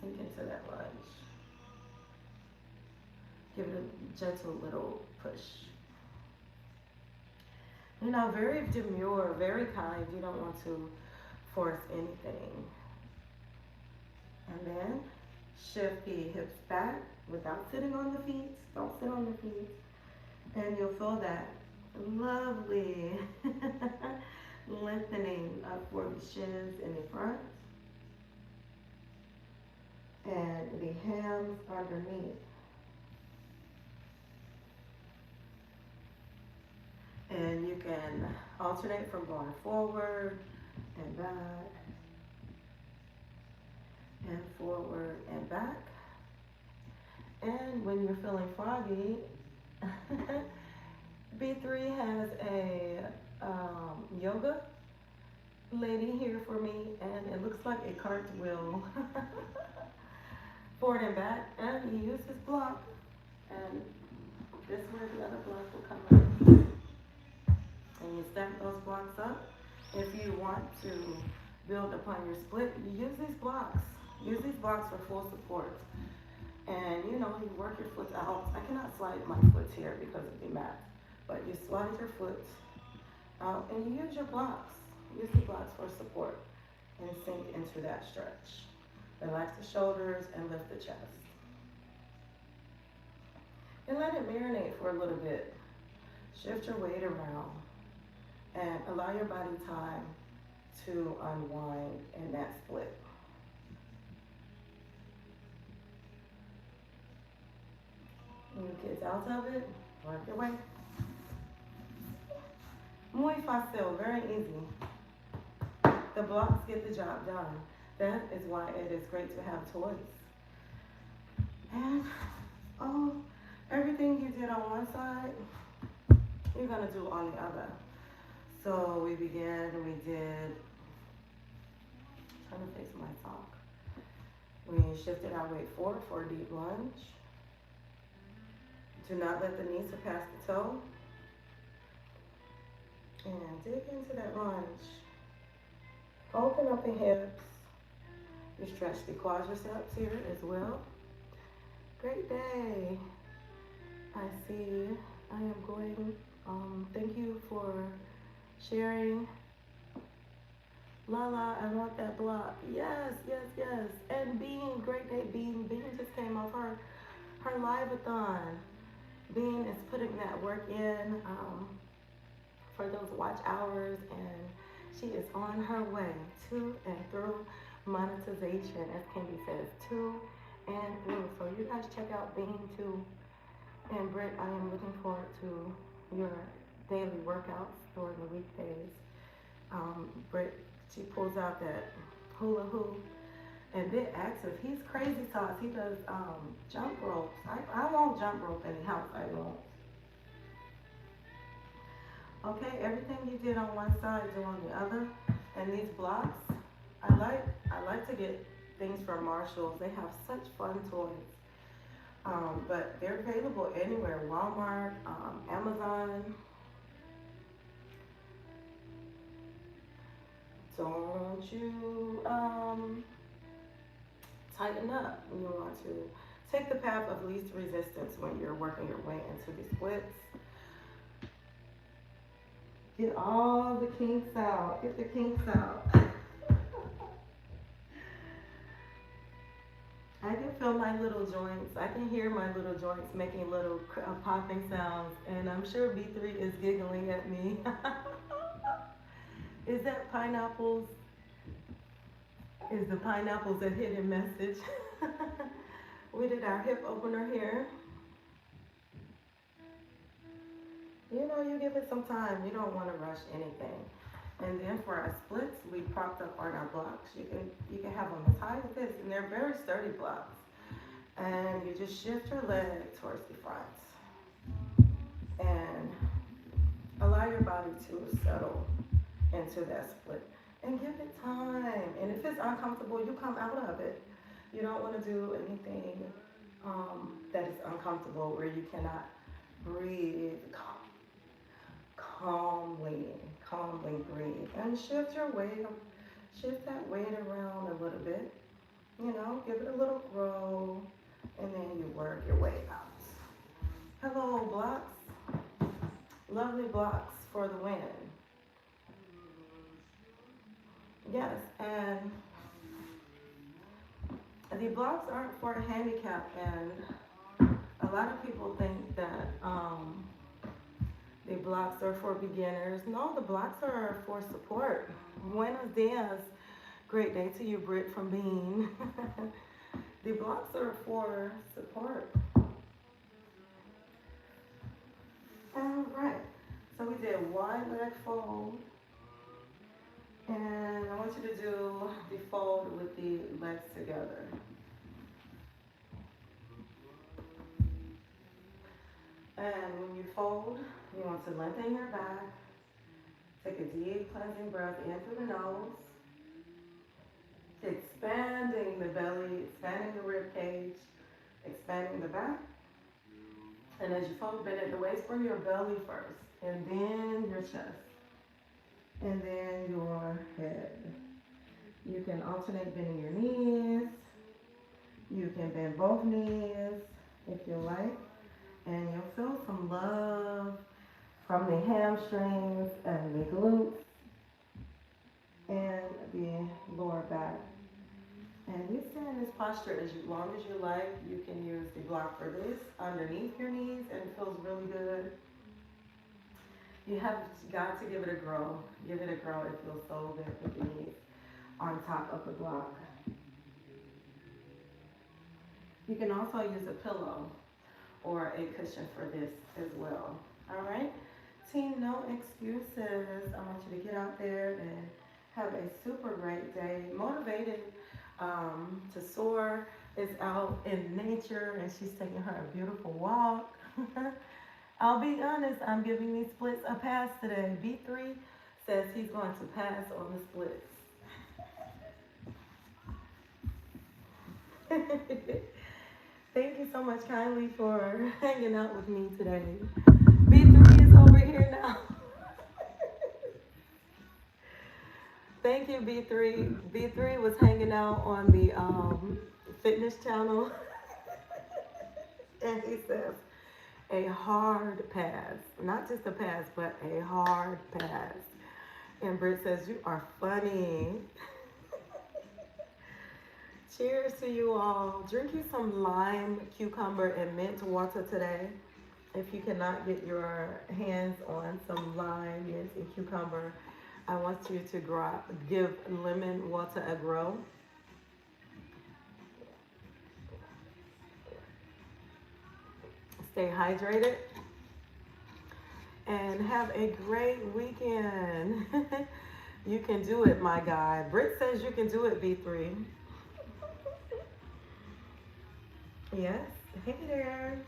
Sink into that lunge. Give it a gentle little push. You know, very demure, very kind. You don't want to force anything. And then shift the hips back without sitting on the feet. Don't sit on the feet. And you'll feel that lovely lengthening up for the shins in the front and the hams underneath. And you can alternate from going forward and back and forward and back. And when you're feeling froggy, B3 has a yoga lady here for me, and it looks like a cartwheel forward and back. And you use this block, and this is where the other block will come out. And you stack those blocks up. If you want to build upon your split, you use these blocks. Use these blocks for full support. And you know, you work your foot out. I cannot slide my foot here because of the mat. But you slide your foot out and you use your blocks. Use the blocks for support and sink into that stretch. Relax the shoulders and lift the chest. And let it marinate for a little bit. Shift your weight around and allow your body time to unwind in that split. When you get out of it, work your way. Muy fácil, very easy. The blocks get the job done. That is why it is great to have toys. And everything you did on one side, you're gonna do on the other. So we did, trying to fix my sock. We shifted our weight forward for a deep lunge. Do not let the knee surpass the toe. And dig into that lunge. Open up the hips. You stretch the quadriceps here as well. Great day. I see I am going, thank you for sharing. LaLa, I want that block. Yes. And Bean, great day, Bean. Bean just came off her live-a-thon. Bean is putting that work in for those watch hours, and she is on her way to and through monetization, as Candy says, to and through. So you guys check out Bean too. And Britt, I am looking forward to your daily workouts during the weekdays. Britt, she pulls out that hula hoop And then active. He's crazy sauce. He does jump ropes. I won't jump rope in the house. I won't. Okay, everything you did on one side, do on the other. And these blocks, I like to get things from Marshalls. They have such fun toys. But they're available anywhere. Walmart, Amazon. Don't you tighten up. You want to take the path of least resistance when you're working your way into the splits. Get all the kinks out. Get the kinks out. I can feel my little joints. I can hear my little joints making little popping sounds. And I'm sure B3 is giggling at me. Is that pineapples? Is the pineapples a hidden message? We did our hip opener here. You know, you give it some time. You don't want to rush anything. And then for our splits, we propped up on our blocks. You can have them as high as this, and they're very sturdy blocks. And you just shift your leg towards the front. And allow your body to settle into that split. And give it time. And if it's uncomfortable, you come out of it. You don't want to do anything that is uncomfortable where you cannot breathe calmly breathe. And shift your weight, shift that weight around a little bit. You know, give it a little grow, and then you work your way out. Hello, blocks. Lovely blocks for the win. Yes, and the blocks aren't for a handicap, and a lot of people think that the blocks are for beginners. No, the blocks are for support. Buenos dias. Great day to you, Britt from Bean. The blocks are for support. All right. So we did wide leg fold. And I want you to do the fold with the legs together. And when you fold, you want to lengthen your back. Take a deep cleansing breath in through the nose. Expanding the belly, expanding the rib cage, expanding the back. And as you fold, bend at the waist, bring your belly first, and then your chest, and then your head. You can alternate bending your knees. You can bend both knees if you like. And you'll feel some love from the hamstrings and the glutes and the lower back. And you stay in this posture as long as you like. You can use the block for this underneath your knees, and it feels really good. You have got to give it a grow. Give it a grow. It feels so good with the knees on top of the block. You can also use a pillow or a cushion for this as well. All right? Team, no excuses. I want you to get out there and have a super great day. Motivated to soar is out in nature, and she's taking her a beautiful walk. I'll be honest, I'm giving these splits a pass today. B3 says he's going to pass on the splits. Thank you so much kindly for hanging out with me today. B3 is over here now. Thank you, B3. B3 was hanging out on the fitness channel. And he says, a hard pass. Not just a pass, but a hard pass. And Britt says, you are funny. Cheers to you all. Drink you some lime, cucumber, and mint water today. If you cannot get your hands on some lime, mint, and cucumber, I want you to give lemon water a grow. Stay hydrated. And have a great weekend. You can do it, my guy. Britt says you can do it, B3. Yes, hey there.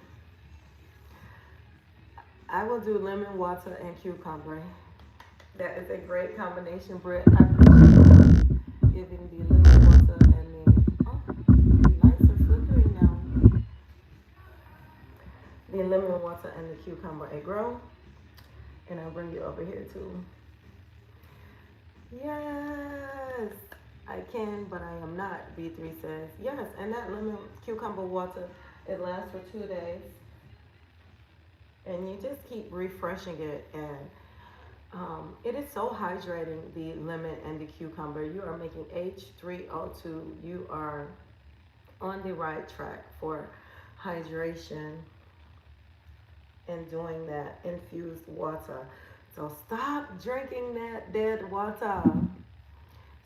I will do lemon water and cucumber. That is a great combination, Britt. I appreciate giving the lemon water and the lights are flickering now. The lemon water and the cucumber a grow. And I'll bring you over here too. Yes, I can, but I am not. B3 says yes, and that lemon cucumber water it lasts for 2 days, and you just keep refreshing it, and it is so hydrating. The lemon and the cucumber, you are making H3O2. You are on the right track for hydration and doing that infused water. So stop drinking that dead water.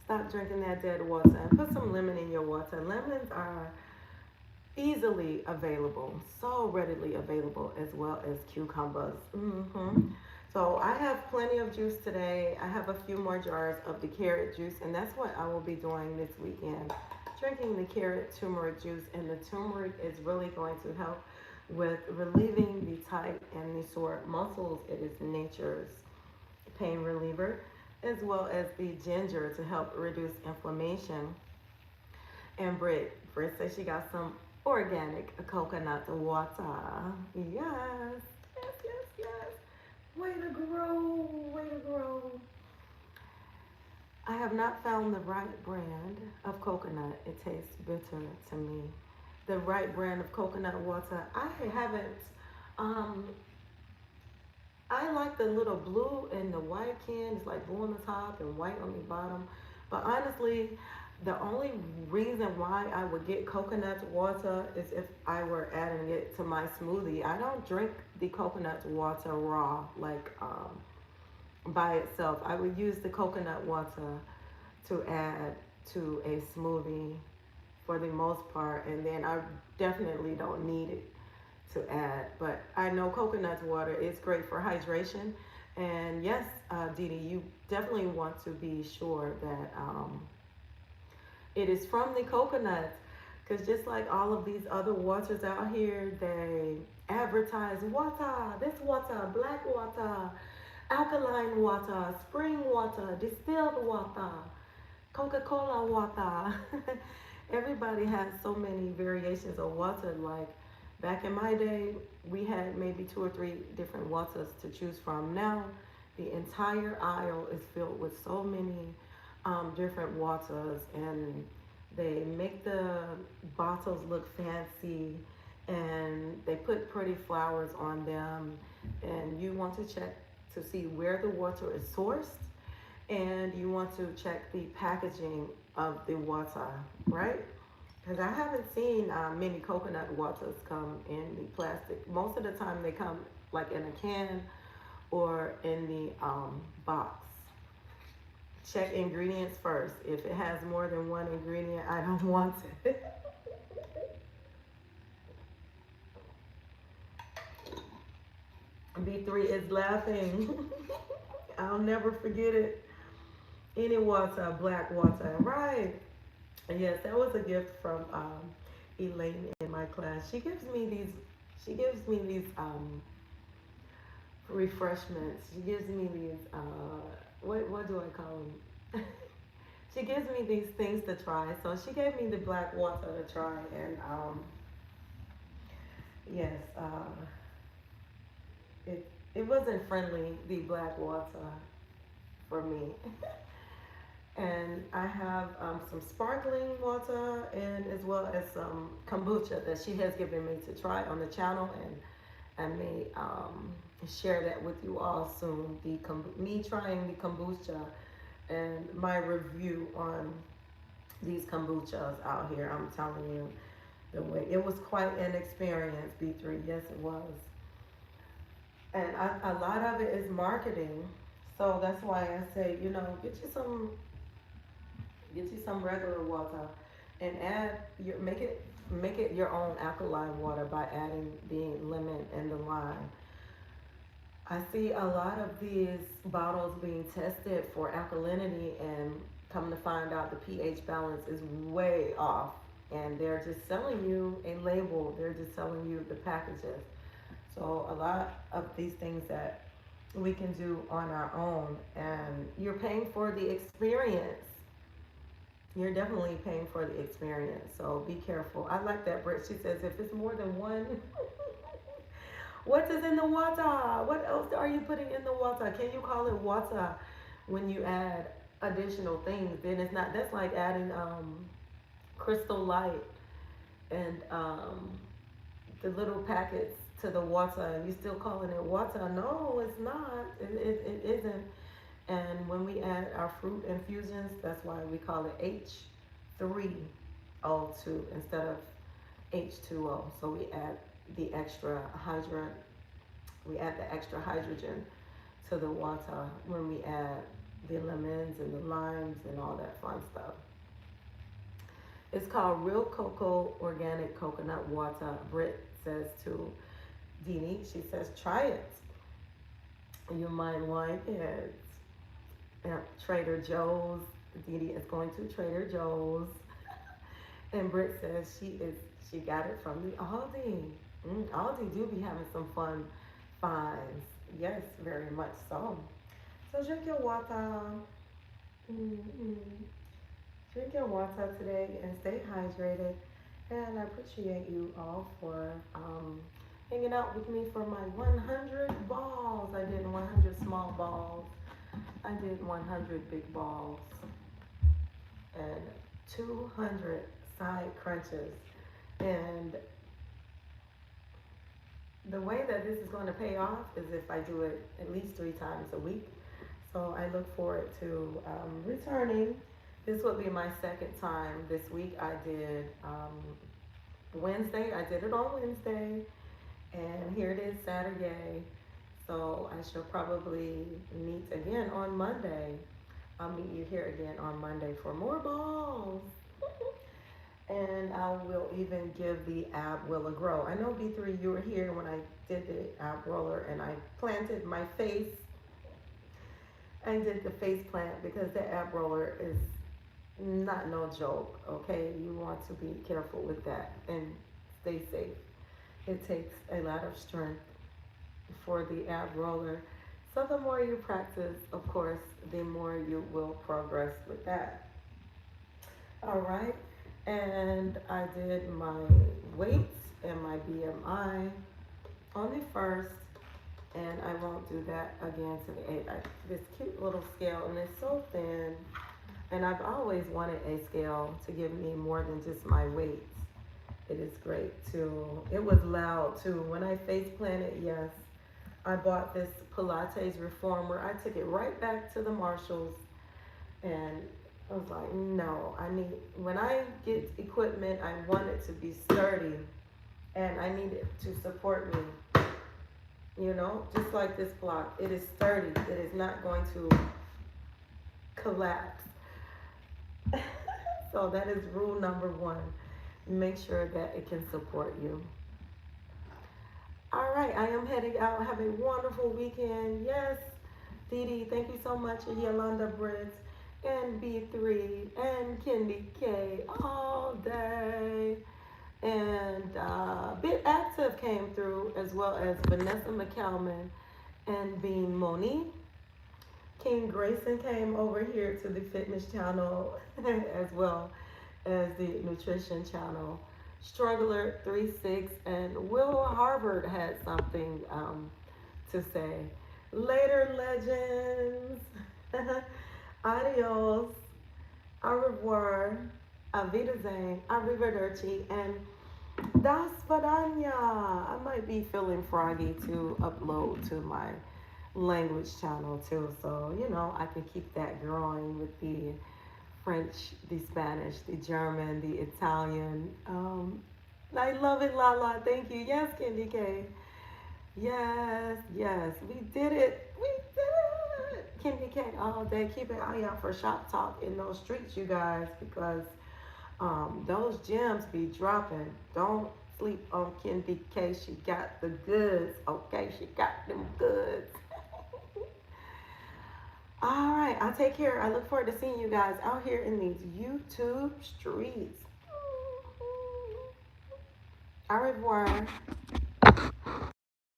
Stop drinking that dead water and put some lemon in your water. Lemons are easily available, so readily available, as well as cucumbers. So I have plenty of juice today. I have a few more jars of the carrot juice, and that's what I will be doing this weekend. Drinking the carrot turmeric juice, and the turmeric is really going to help with relieving the tight and the sore muscles. It is nature's pain reliever, as well as the ginger to help reduce inflammation. And Britt says she got some organic coconut water. Yes, yes, yes, yes. Way to grow, way to grow. I have not found the right brand of coconut. It tastes bitter to me. The right brand of coconut water. I haven't. Um, I like the little blue and the white can. It's like blue on the top and white on the bottom. But honestly, the only reason why I would get coconut water is if I were adding it to my smoothie. I don't drink the coconut water raw, like by itself. I would use the coconut water to add to a smoothie for the most part, and then I definitely don't need it to add. But I know coconut water is great for hydration. And yes, Dee Dee, you definitely want to be sure that it is from the coconut. Because just like all of these other waters out here, they advertise water, this water, black water, alkaline water, spring water, distilled water, Coca-Cola water. Everybody has so many variations of water. Like back in my day, we had maybe 2 or 3 different waters to choose from. Now, the entire aisle is filled with so many different waters, and they make the bottles look fancy, and they put pretty flowers on them. And you want to check to see where the water is sourced, and you want to check the packaging of the water, right? Because I haven't seen many coconut waters come in the plastic. Most of the time they come like in a can or in the box. Check ingredients first. If it has more than one ingredient, I don't want it. B3 is laughing. I'll never forget it. Any water, black water, right? Yes, that was a gift from Elaine in my class. She gives me these refreshments. She gives me these what do I call them? She gives me these things to try. So she gave me the black water to try, and yes, it wasn't friendly, the black water for me. And I have some sparkling water, and as well as some kombucha that she has given me to try on the channel, and I may share that with you all soon. Me trying the kombucha and my review on these kombuchas out here. I'm telling you, it was quite an experience. B3, yes, it was, and a lot of it is marketing. So that's why I say, get you some regular water, and make it your own alkaline water by adding the lemon and the lime. I see a lot of these bottles being tested for alkalinity, and come to find out the pH balance is way off. and they're just selling you a label. They're just selling you the packages. So a lot of these things that we can do on our own, and you're paying for the experience. You're definitely paying for the experience. So be careful. I like that, Britt. She says if it's more than one, what is in the water? What else are you putting in the water? Can you call it water when you add additional things? Then it's not. That's like adding Crystal Light and the little packets to the water, and you still calling it water. No, it's not. It isn't. And when we add our fruit infusions, that's why we call it H3O2 instead of H2O. So we add the extra hydrogen. We add the extra hydrogen to the water when we add the lemons and the limes and all that fun stuff. It's called Real Cocoa Organic Coconut Water. Britt says to Dini, she says, try it. You might like it. Trader Joe's. Didi is going to Trader Joe's. And Britt says she got it from the Aldi. Aldi do be having some fun finds. Yes, very much so. So drink your water. Mm-hmm. Drink your water today and stay hydrated. And I appreciate you all for hanging out with me for my 100 balls. I did 100 small balls. I did 100 big balls and 200 side crunches. And the way that this is going to pay off is if I do it at least 3 times a week. So I look forward to returning. This will be my second time this week. I did Wednesday. I did it on Wednesday. And here it is Saturday. So I shall probably meet again on Monday. I'll meet you here again on Monday for more balls. And I will even give the ab will grow. I know B3, you were here when I did the ab roller and I planted my face. I did the face plant because the ab roller is not no joke, okay? You want to be careful with that and stay safe. It takes a lot of strength for the ab roller. So the more you practice, of course, the more you will progress with that. All right. And I did my weights and my BMI on the 1st, and I won't do that again to the 8th. This cute little scale, and it's so thin, and I've always wanted a scale to give me more than just my weights. It is great too. It was loud too. When I face planted, yes, I bought this Pilates reformer. I took it right back to the Marshalls, and I was like, no, when I get equipment, I want it to be sturdy, and I need it to support me, you know, just like this block. It is sturdy. It is not going to collapse. So that is rule number 1. Make sure that it can support you. All right, I am heading out. Have a wonderful weekend. Yes, Dee, thank you so much. Yolanda Britt and B3 and Kendi K all day. And Bit Active came through, as well as Vanessa McCalman and Bean Moni. King Grayson came over here to the fitness channel as well as the nutrition channel. Struggler 36 and Will Harvard had something to say. Later, legends. Adios. Au revoir. Avidazane. Arrivederci. And Das Vidania. I might be feeling froggy to upload to my language channel too. So, you know, I can keep that growing with the French, the Spanish, the German, the Italian. I love it, LaLa. Thank you. Yes, Kendi K. Yes, yes. We did it. We did it. Kendi K all day. Keep an eye out for shop talk in those streets, you guys, because those gems be dropping. Don't sleep on Kendi K. She got the goods. Okay, she got them goods. All right, I'll take care. I look forward to seeing you guys out here in these YouTube streets. Au revoir.